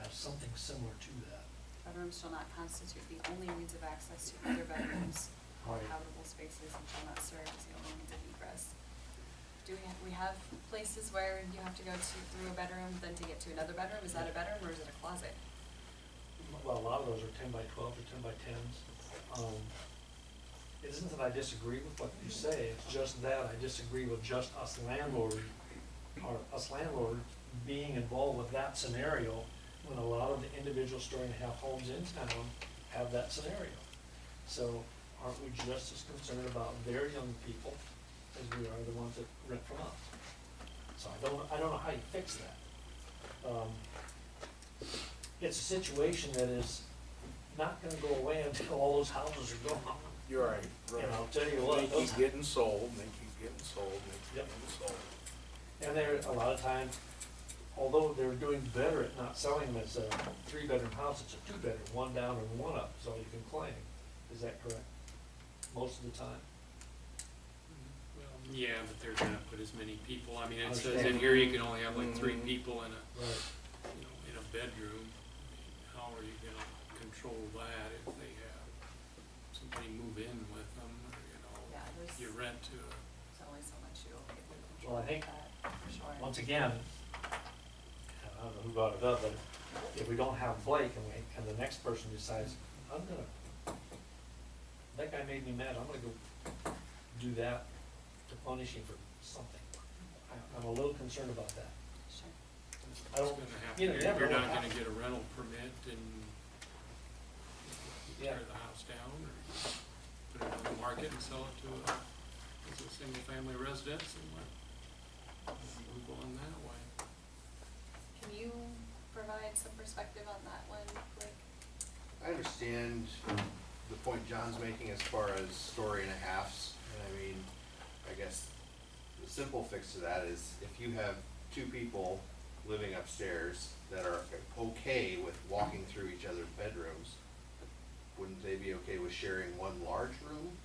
has something similar to that. Bedrooms shall not constitute the only means of access to other bedrooms or Right. habitable spaces and shall not serve as the only means of egress. Do we have places where you have to go through a bedroom then to get to another bedroom? Is that a bedroom or is it a closet? Well, a lot of those are 10 by 12s or 10 by 10s. It isn't that I disagree with what you say, it's just that I disagree with just us landlords being involved with that scenario when a lot of the individual story and a half homes in town have that scenario. So aren't we just as concerned about their young people as we are the ones that rent from us? So I don't know how you fix that. It's a situation that is not gonna go away until all those houses are gone. You're right, right. And I'll tell you what, They those- keep getting sold, and they keep getting sold, and they keep Yep. getting sold. And they're, a lot of times, although they're doing better at not selling them as a 3-bedroom house, it's a 2-bedroom, one down and one up, is all you can claim. Is that correct? Most of the time? Well, yeah, but they're gonna put as many people, I mean, it says Understand. in here you can only have like 3 people in a, Right. in a bedroom. I mean, how are you gonna control that if they have somebody move in with them, or, Yeah, there's you rent to a. there's only so much you'll get under control Well, I of think, that, for sure. once again, I don't know who brought it up, but if we don't have Blake and the next person decides, that guy made me mad, I'm gonna go do that to punish him for something. I'm a little concerned about that. Sure. I don't, It's gonna have you know, to, you never you're know not what gonna get a rental permit and Yeah. tear the house down, or put it on the market and sell it to as a single-family residence, and move on that way. Can you provide some perspective on that one, Blake? I understand the point John's making as far as story and a halves, and I mean, I guess the simple fix to that is if you have 2 people living upstairs that are okay with walking through each other's bedrooms, wouldn't they be okay with sharing one large room?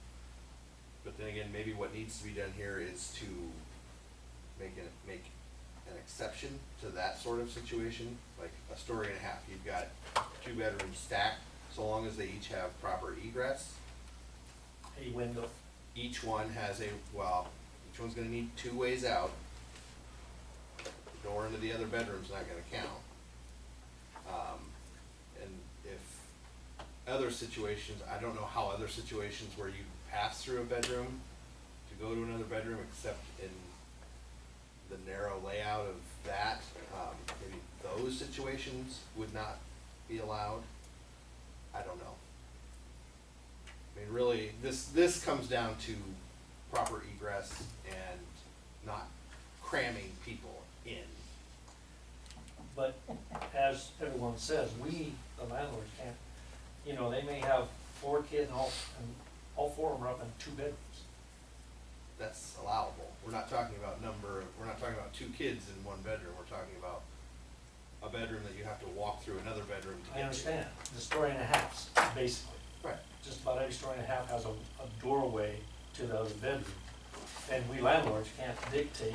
But then again, maybe what needs to be done here is to make an exception to that sort of situation, like a story and a half. You've got 2 bedrooms stacked, so long as they each have proper egress. a window. Each one has each one's gonna need 2 ways out. The door into the other bedroom's not gonna count. And if other situations, I don't know how other situations where you pass through a bedroom to go to another bedroom, except in the narrow layout of that, maybe those situations would not be allowed. I don't know. I mean, really, this comes down to proper egress and not cramming people in. But as everyone says, we, the landlords, can't, you know, they may have 4 kids and all 4 of them are up in 2 bedrooms. That's allowable. We're not talking about we're not talking about 2 kids in 1 bedroom, we're talking about a bedroom that you have to walk through another bedroom to get to. I understand, the story and a half, basically. Right. Just about every story and a half has a doorway to the other bedroom. And we landlords can't dictate,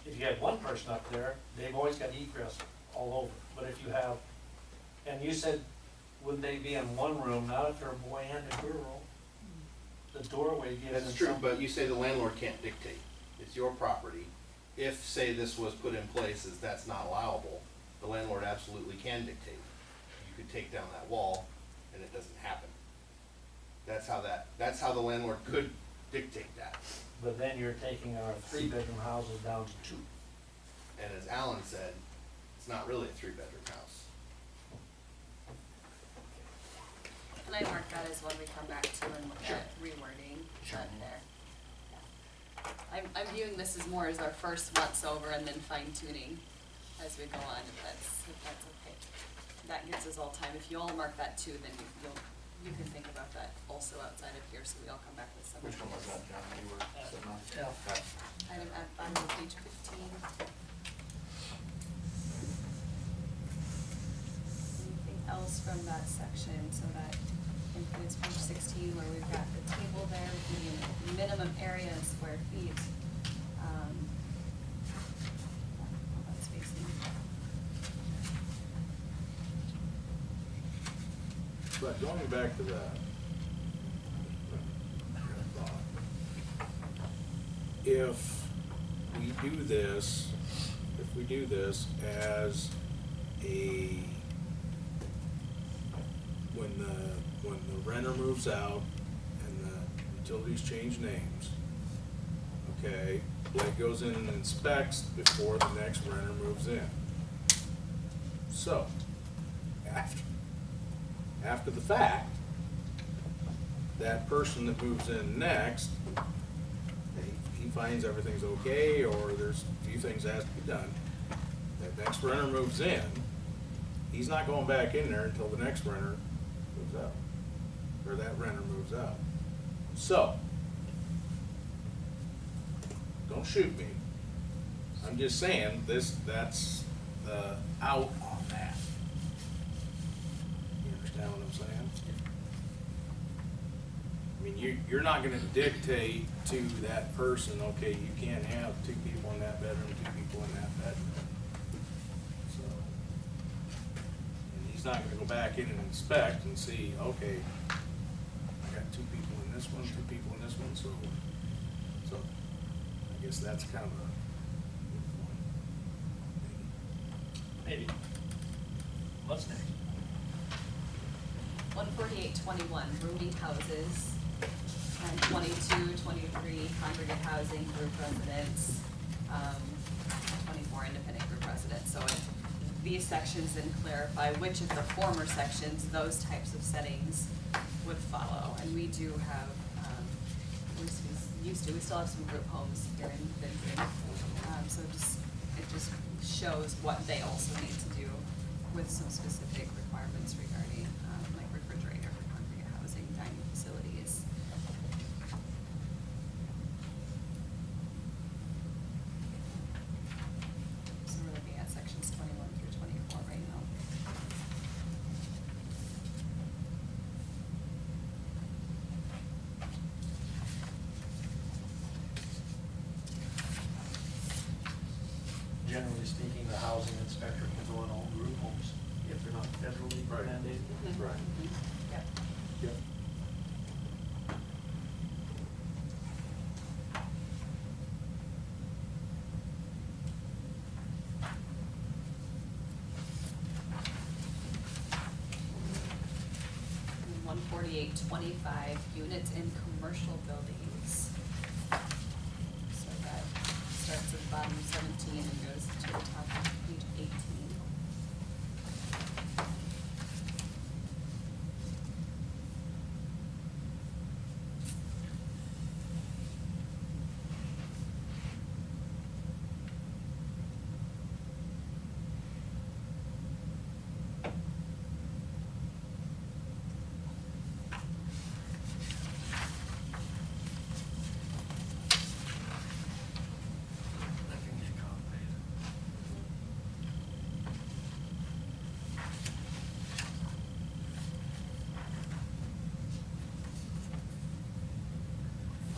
if you have 1 person up there, they've always got egress all over. But if you have, and you said, would they be in 1 room, not if they're a boy and a girl? The doorway gives them That's true, some- but you say the landlord can't dictate. It's your property. If, say, this was put in place as that's not allowable, the landlord absolutely can dictate. You could take down that wall and it doesn't happen. That's how the landlord could dictate that. But then you're taking our 3-bedroom houses down to 2. And as Alan said, it's not really a 3-bedroom house. And I mark that as when we come back to and look at rewording that there. I'm viewing this as more as our first once over and then fine tuning as we go on, if that's okay. That gives us all time. If you all mark that too, then you can think about that also outside of here, so we all come back with some. Which one was that, John, you were sitting on? Yeah. Item at bottom of page 15. Anything else from that section? So that includes page 16 where we've got the table there with the minimum area in square feet. That's facing. But going back to that, if we do this as a, when the renter moves out and the utilities change names, okay, Blake goes in and inspects before the next renter moves in. So, after the fact, that person that moves in next, he finds everything's okay, or there's a few things that has to be done. That next renter moves in, he's not going back in there until the next renter moves out, or that renter moves out. So, don't shoot me. I'm just saying, that's the out on that. You understand what I'm saying? I mean, you're not gonna dictate to that person, okay, you can't have 2 people in that bedroom, 2 people in that bedroom. So, and he's not gonna go back in and inspect and see, okay, I got 2 people in this one, 2 people in this one, so I guess that's kind of a good point. Maybe. What's next? 148.21, rooming houses, and 22, 23, congregate housing, group residents, 24, independent group residents. So these sections then clarify which of the former sections those types of settings would follow. And we do have, we still have some group homes here in Vinton. So it just shows what they also need to do with some specific requirements regarding like refrigerator for congregate housing, dining facilities. So we're looking at sections 21 through 24 right now. Generally speaking, the housing inspector can go in all group homes if they're not federally Right. mandated. Right. Yep. Yep. And 148.25, units in commercial buildings. So that starts at the bottom of 17 and goes to the top of page 18.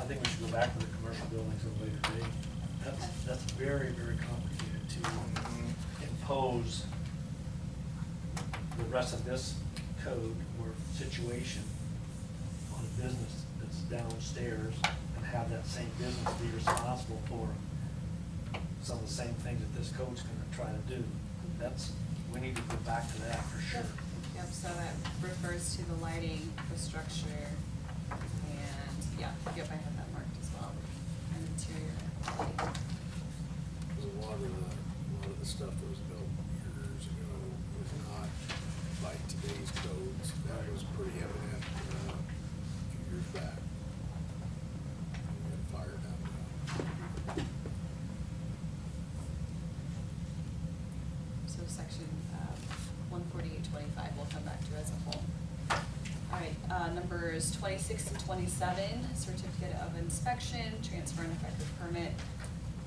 think we should go back to the commercial buildings at a later date. That's very, very complicated to impose the rest of this code or situation on a business that's downstairs and have that same business be responsible for some of the same things that this code's gonna try to do. We need to go back to that for sure. Yep, so that refers to the lighting, the structure, and, yeah, yep, I have that marked as well, and interior lighting. A lot of the stuff that was built years ago was not by today's codes. That was pretty evident a few years back. We had fire down there. So section 148.25 we'll come back to as a whole. All right, numbers 26 and 27, certificate of inspection, transfer and effective permit.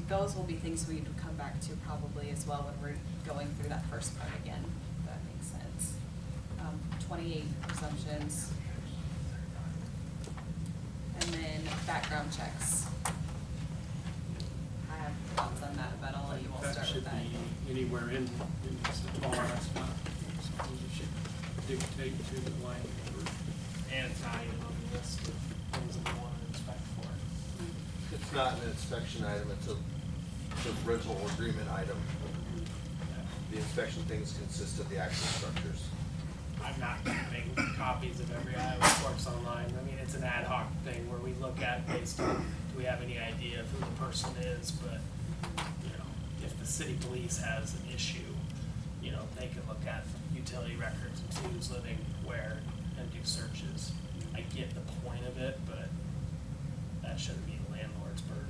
Those will be things we would come back to probably as well when we're going through that first part again, if that makes sense. 28 presumptions. And then background checks. I have thoughts on that, but I'll let you all start with that. That should be anywhere in this law, that's not something you should dictate to the line. And it's not even on the list of things that we want to inspect for. It's not an inspection item, it's a rental agreement item. The inspection things consist of the actual structures. I'm not keeping copies of every Iowa Works online. I mean, it's an ad hoc thing where we look at based on, do we have any idea of who the person is, but, you know, if the city police has an issue, you know, they can look at utility records and see who's living where and do searches. I get the point of it, but that shouldn't be the landlord's burden.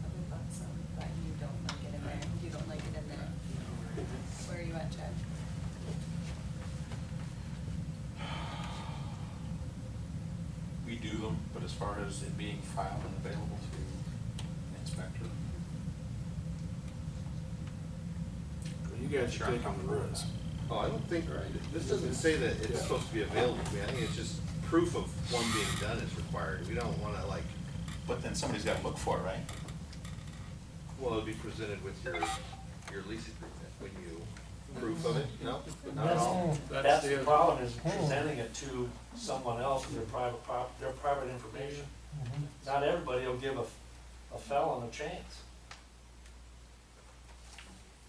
Other thoughts on that you don't like it in there, you don't like it in there. Where are you at, Chad? We do them, but as far as it being filed and available to the inspector. Well, you guys are taking the risk. Oh, I don't think, this doesn't say that it's supposed to be available to me. I think it's just proof of one being done is required. We don't wanna like, But then somebody's gotta look for it, right? well, it'd be presented with your lease agreement when you, proof of it, no? But not at all. That's the problem, is presenting it to someone else, their private information. Not everybody will give a felon a chance.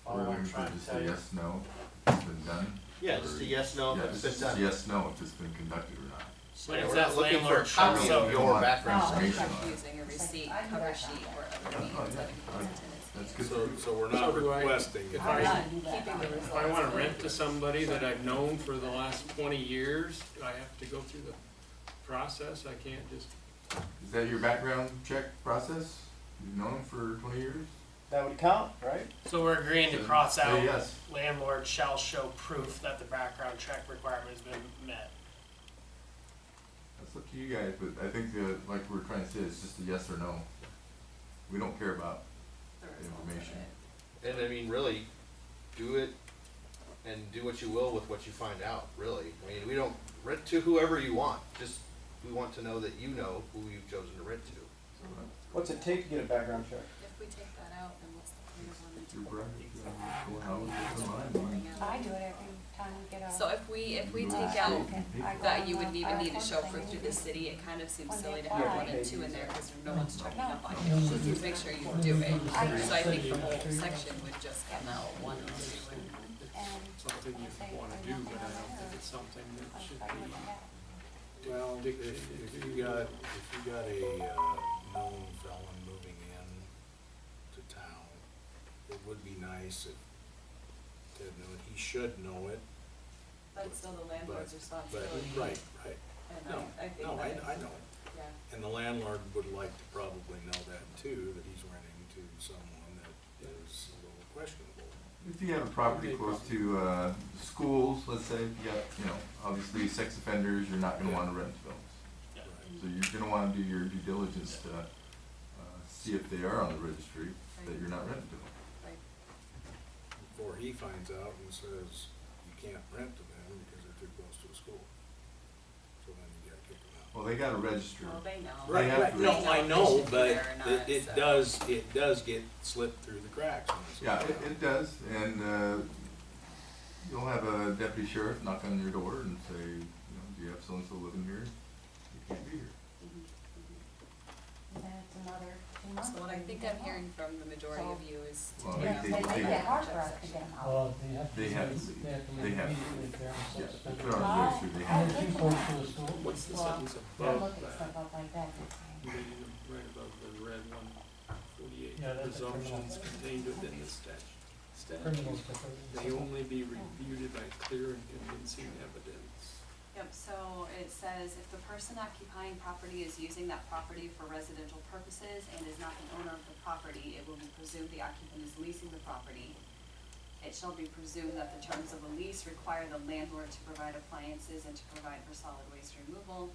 All We're I'm looking for trying to just tell a you. yes, no, it's been done? Yeah, just a yes, no, if Yeah, it's just been done. yes, no, if it's been conducted or not. But Yeah, if we're that not looking for a landlord copy shows of up, your background Oh, information. okay. Using a receipt, cover sheet, or other means Oh, that yeah. includes That's tenants. good. So we're So not do I- requesting. if I'm I- not keeping the results. If I wanna rent to somebody that I've known for the last 20 years, do I have to go through the process? I can't just, Is that your background check process? You've known them for 20 years? That would count, right? So we're agreeing to cross Say out, yes. landlord shall show proof that the background check requirement has been met. That's up to you guys, but I think like we're trying to say, it's just a yes or no. We don't care about The the results of information. it. And I mean, really, do it and do what you will with what you find out, really. I mean, we don't rent to whoever you want, just, we want to know that you know who you've chosen to rent to. What's it take to get a background check? If we take that out, then what's the point of wanting to? Your brother, how is it online? I do it every time we get a. So if we take out that you would even need to show proof to the city, it kind of seems silly to have 1 and 2 in there because no one's checking up on you. So just make sure you do it. So I think the whole section would just come out 1 and 2. something you wanna do, but I don't think it's something that should be. Well, if you got a known felon moving in to town, it would be nice if Ted knew it. He should know it. That's still the landlord's But, responsibility. right. And No, I think no, that, I know. yeah. And the landlord would like to probably know that too, that he's renting to someone that is a little questionable. If you have a property close to schools, let's say, you got, obviously sex offenders, you're not gonna wanna rent to them. Right. So you're gonna wanna do your due diligence to see if they are on the registry, that you're not renting to them. Right. Before he finds out and says, you can't rent to them because they're too close to a school. So then you gotta kick them out. Well, they gotta register. Well, they know. Right, have right, to no, register. I know, but They should be there or not, it does get slipped through the cracks. when it's- Yeah, it does, and, you'll have a deputy sheriff knock on your door and say, you know, do you have so-and-so living here? You can't be here. That's another 2 months. So what I think I'm hearing from the majority of you is to Well, take they- out they- the They make it hard for us to section. get them out. Well, they have to. They have to leave. They have to They leave have to. immediately if they're on Yeah, sex if offender. they're on the register, they I have And to. if you post to the school. What's the Well, sentence I above look at that? stuff up like that. Reading right above the red 148, Yeah, that's a presumptions criminal. contained within the statute. Criminals different. They only be refuted by clear and convincing evidence. Yep, so it says if the person occupying property is using that property for residential purposes and is not the owner of the property, it will be presumed the occupant is leasing the property. It shall be presumed that the terms of the lease require the landlord to provide appliances and to provide for solid waste removal.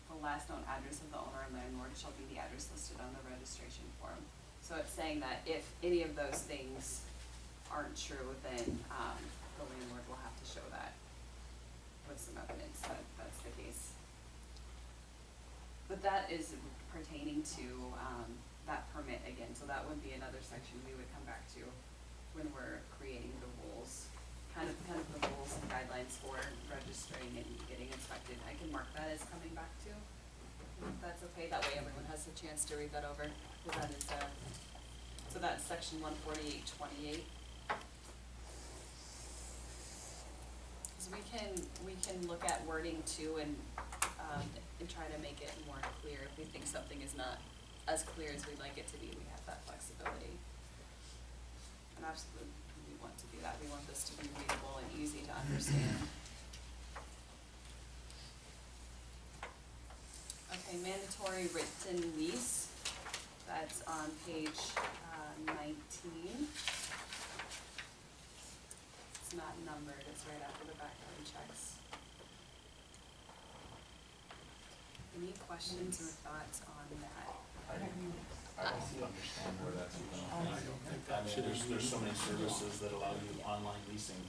The last known address of the owner and landlord shall be the address listed on the registration form. So it's saying that if any of those things aren't true, then, the landlord will have to show that with some evidence that that's the case. But that is pertaining to, that permit again, so that would be another section we would come back to when we're creating the rules, kind of the rules and guidelines for registering and getting inspected. I can mark that as coming back to, if that's okay, that way everyone has a chance to read that over, because that is, so that's section 148.28. So we can look at wording too and try to make it more clear. If we think something is not as clear as we'd like it to be, we have that flexibility. And absolutely, we want to do that. We want this to be readable and easy to understand. Okay, mandatory written lease. That's on page 19. It's not numbered, it's right after the background checks. Any questions or thoughts on that? I don't understand where that's even. I don't think I that mean, should there's so many services that allow you online leasing.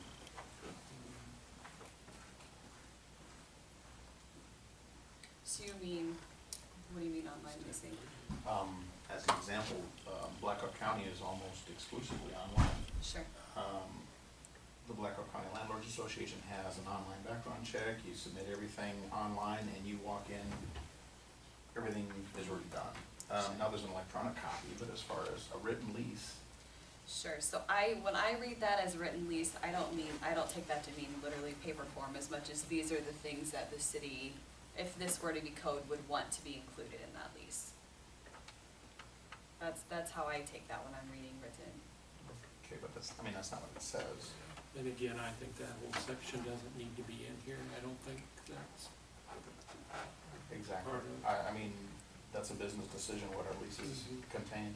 So you mean, what do you mean online leasing? As an example, Blackhawk County is almost exclusively online. Sure. The Blackhawk County Landlords Association has an online background check, you submit everything online and you walk in, everything is already done. Now there's an electronic copy, but as far as a written lease, Sure, so when I read that as written lease, I don't take that to mean literally paper form as much as these are the things that the city, if this were to be code, would want to be included in that lease. That's how I take that when I'm reading written. okay, but that's not what it says. And again, I think that whole section doesn't need to be in here, and I don't think that's Exactly. part of. I mean, that's a business decision what our leases contain.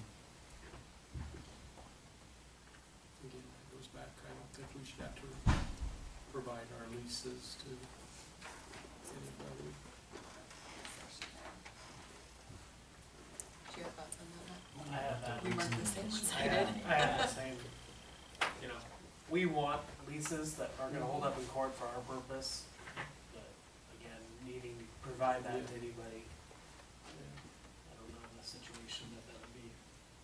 Again, that goes back, I don't think we should have to provide our leases to anybody. Do you have thoughts on that? I have that. We marked the same ones I I did. have the same, you know, we want leases that are gonna hold up in court for our purpose, but again, needing to provide that to anybody, I don't know in a situation that would be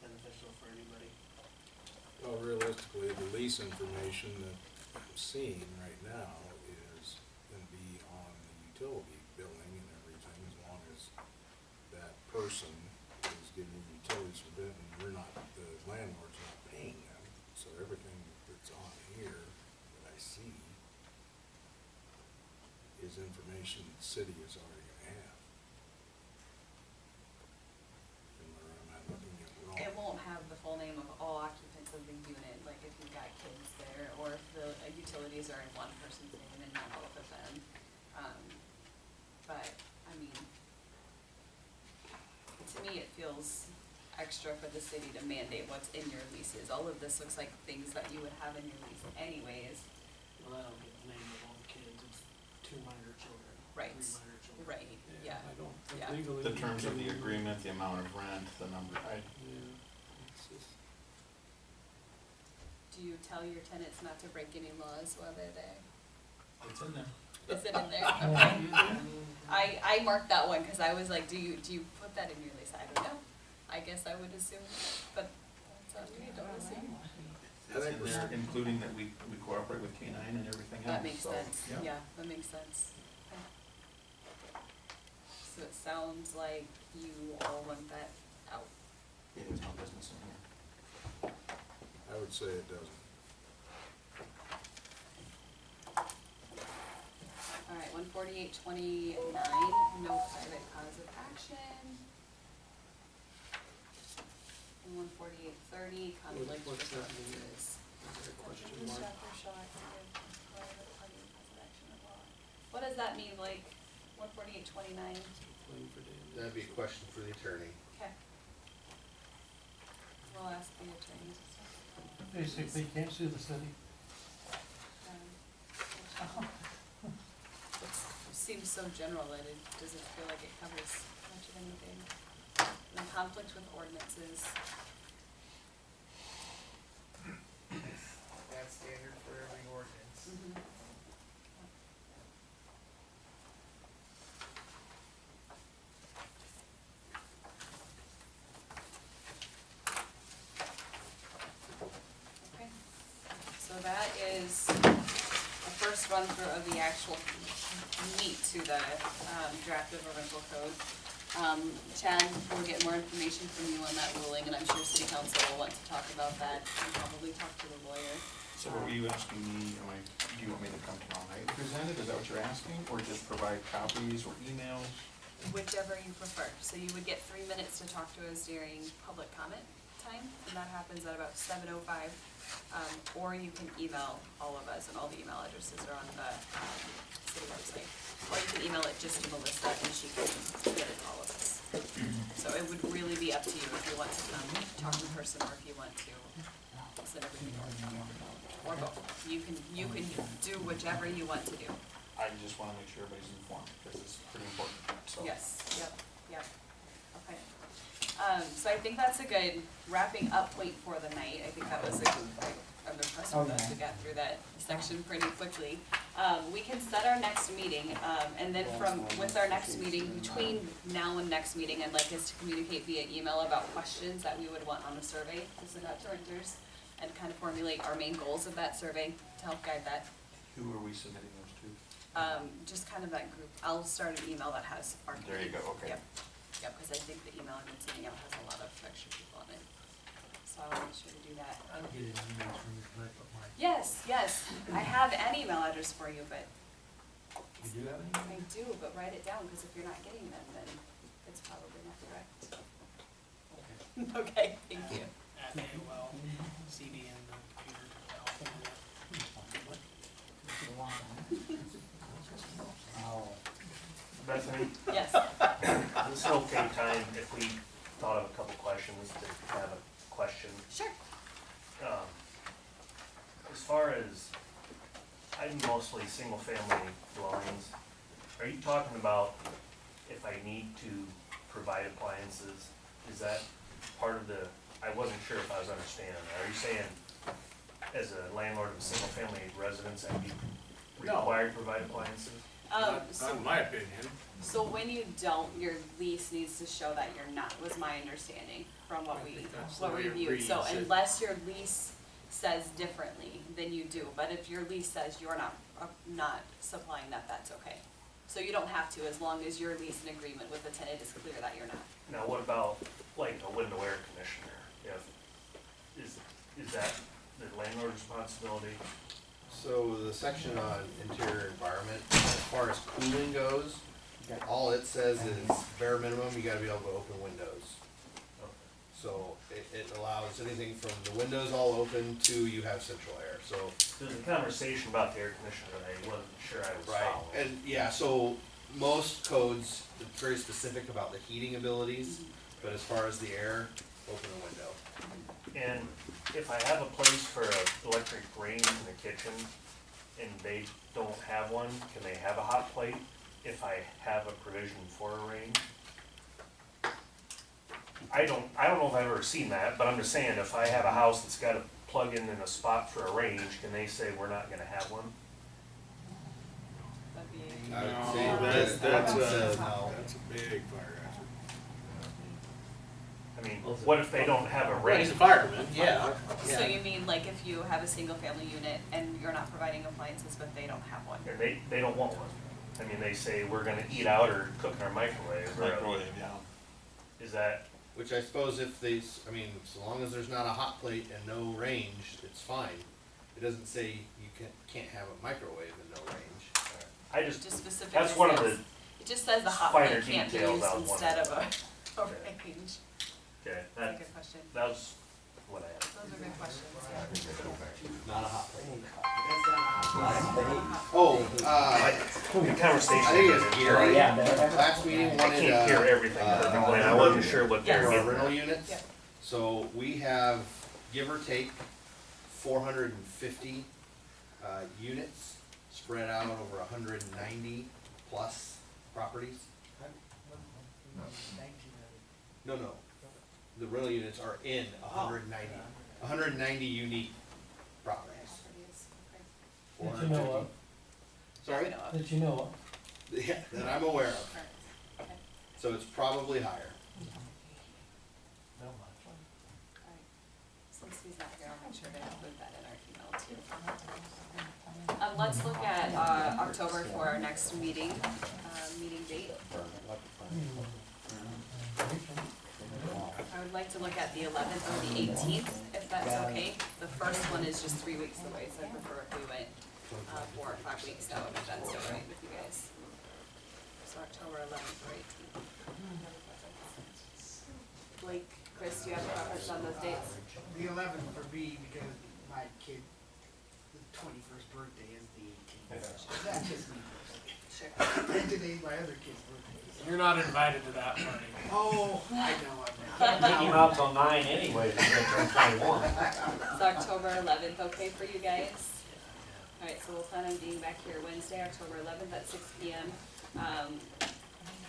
beneficial for anybody. Well, realistically, the lease information that I'm seeing right now is gonna be on the utility billing and everything, as long as that person is getting utilities for Benton, we're not, the landlord's not paying them, so everything that's on here that I see is information the city is already gonna have. And where am I looking at wrong? It won't have the full name of all occupants of the unit, like if you've got kids there, or if the utilities are in one person's name and not both of them. But, I mean, to me, it feels extra for the city to mandate what's in your leases. All of this looks like things that you would have in your lease anyways. Well, I don't get the name of all the kids, it's 2 minor children, Right. 3 minor children. Right, yeah. I don't think Yeah. legally. The terms of the we can- agreement, the amount of rent, the number, Yeah, it's just, Do you tell your tenants not to break any laws while they're there? It's in there. Is it in there? Okay. I marked that one, cause I was like, do you put that in your lease? I don't know. I guess I would assume, but that's up to you, don't assume. That's in there, including that we cooperate with K-9 and everything else, That makes so, sense, yeah. yeah, that makes sense. Okay. So it sounds like you all want that out. Yeah, there's no business in here. I would say it doesn't. Alright, 14829, no private cause of action. And 14830, conflict with What's that mean? ordinances. Is there a question This mark? chapter shall act under private party cause of action of law. What does that mean, like, 14829? Claim for damage. That'd be a question for the attorney. Okay. We'll ask the attorney. Basically, you can't sue the city. It seems so general that it doesn't feel like it covers much of anything. And conflict with ordinances. That's standard for every ordinance. Mhm. Okay, so that is the first run through of the actual meat to the draft of a rental code. Chad, we'll get more information from you on that ruling, and I'm sure city council will want to talk about that and probably talk to the lawyer. So what were you asking me, do you want me to come tomorrow night and present it, is that what you're asking, or just provide copies or emails? Whichever you prefer. So you would get 3 minutes to talk to us during public comment time, and that happens at about 7:05. Or you can email all of us, and all the email addresses are on the city website. Or you can email it just to Melissa, and she can get it to all of us. So it would really be up to you if you want to come talk in person, or if you want to send everything or both. You can do whichever you want to do. I just wanna make sure everybody's informed, because it's pretty important, so. Yes, yep. Okay. So I think that's a good wrapping up point for the night. I think that was I'm impressed with us. We got through that section pretty quickly. We can set our next meeting, and then with our next meeting, between now and next meeting, I'd like us to communicate via email about questions that we would want on the survey to send out to renters, and kind of formulate our main goals of that survey to help guide that. Who are we submitting those to? Just kind of that group. I'll start an email that has our. There you go, okay. Yep, because I think the email I've been sending out has a lot of extra people on it. So I'll make sure to do that. I'm getting emails from you tonight, but mine. Yes, I have an email address for you, but You do have any? I do, but write it down, because if you're not getting them, then it's probably not correct. Okay, thank you. At AOL, CD in the computer. Bethany, Yes, this is an okay time if we thought of a couple questions to have a question. sure. As far as, I'm mostly single-family dwellings. Are you talking about if I need to provide appliances? Is that part of the, I wasn't sure if I was understanding. Are you saying as a landlord of a single-family residence, I'd be required to provide appliances? Not So in my opinion. when you don't, your lease needs to show that you're not, was my understanding from what I we think that's what the way we it viewed. So reads. unless your lease says differently, then you do. But if your lease says you're not supplying that, that's okay. So you don't have to, as long as your lease and agreement with the tenant is clear that you're not. Now, what about like a window air conditioner? Is that the landlord's responsibility? So the section on interior environment, as far as cooling goes, all it says is bare minimum, you gotta be able to open windows. So it allows anything from the windows all open to you have central air, so. There's a conversation about the air conditioner that I wasn't sure I was following. And yeah, so most codes, it's very specific about the heating abilities, but as far as the air, open a window. And if I have a place for an electric range in the kitchen and they don't have one, can they have a hot plate if I have a provision for a range? I don't know if I've ever seen that, but I'm just saying, if I have a house that's got a plug-in and a spot for a range, can they say we're not gonna have one? That'd be. I would No, say that's a no. big fire hazard. I mean, what if they don't have a Well, range? he's a fireman, yeah. So you mean like if you have a single family unit and you're not providing appliances, but they don't have one? Or they don't want one. I mean, they say we're gonna eat out or cook in our microwave. Yeah. Is that, Which I suppose if they, I mean, so long as there's not a hot plate and no range, it's fine. It doesn't say you can't have a microwave and no range. I just, Just specifically that's one of says- the, It just says the hot finer plate can't be details used I was instead of wondering a range. okay, That's a that, good question. that was what I had. Those are good questions, yeah. Not a hot plate. Oh, The conversation. I think it's Gary. Yeah. Last meeting I wanted, can't hear everything perfectly, and I wasn't sure what they Yes. were our getting rental at. units. Yeah. So we have, give or take, 450 units spread out over 190 plus properties. No, the rental units are in 190 unique properties. That you know of. Sorry? That you know Yeah, that I'm aware of. Okay. So it's probably higher. Since he's not here, I'll make sure to include that in our email too. Let's look at, October for our next meeting, meeting date. I would like to look at the 11th or the 18th, if that's okay. The first one is just 3 weeks away, so I prefer if we went, 4 or 5 weeks out, if that's all right with you guys. So October 11th or 18th. Blake, Chris, do you have a preference on those dates? The 11th for me, because my kid, the 21st birthday is the 18th. That's just me personally. Sure. And today's my other kid's birthday. You're not invited to that party. Oh, I know, I'm Can't take him out till 9 anyway, if he's gonna turn 21. Is October 11th okay for you guys? Alright, so we'll plan on being back here Wednesday, October 11th at 6 p.m.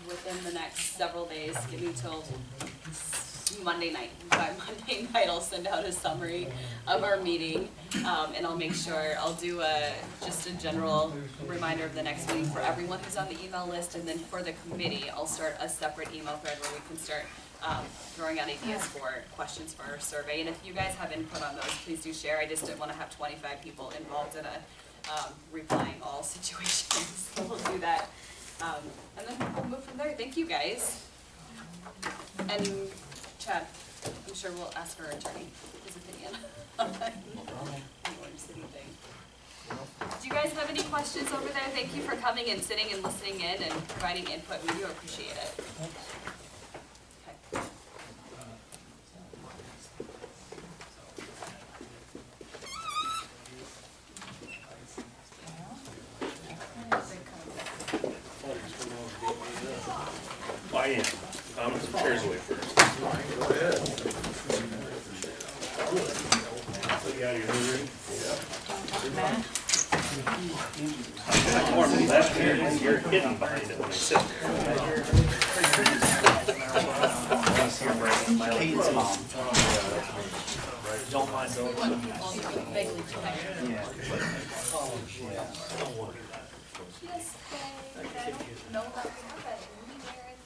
Within the next several days, give me till Monday night. By Monday night, I'll send out a summary of our meeting, and I'll make sure, I'll do just a general reminder of the next meeting for everyone who's on the email list, and then for the committee, I'll start a separate email thread where we can start throwing out ideas for questions for our survey. And if you guys have input on those, please do share. I just didn't want to have 25 people involved in a replying all situations, so we'll do that. And then we'll move from there. Thank you guys. And Chad, I'm sure we'll ask our attorney his opinion on the Orange City thing. Do you guys have any questions over there? Thank you for coming and sitting and listening in and providing input. We do appreciate it. Okay. I am. I'm gonna put chairs away first. Yeah, you're moving. You're hidden behind it when I sit Don't mind those. Vaguely protected. Don't worry about it. Yes, I don't know that we have that in there.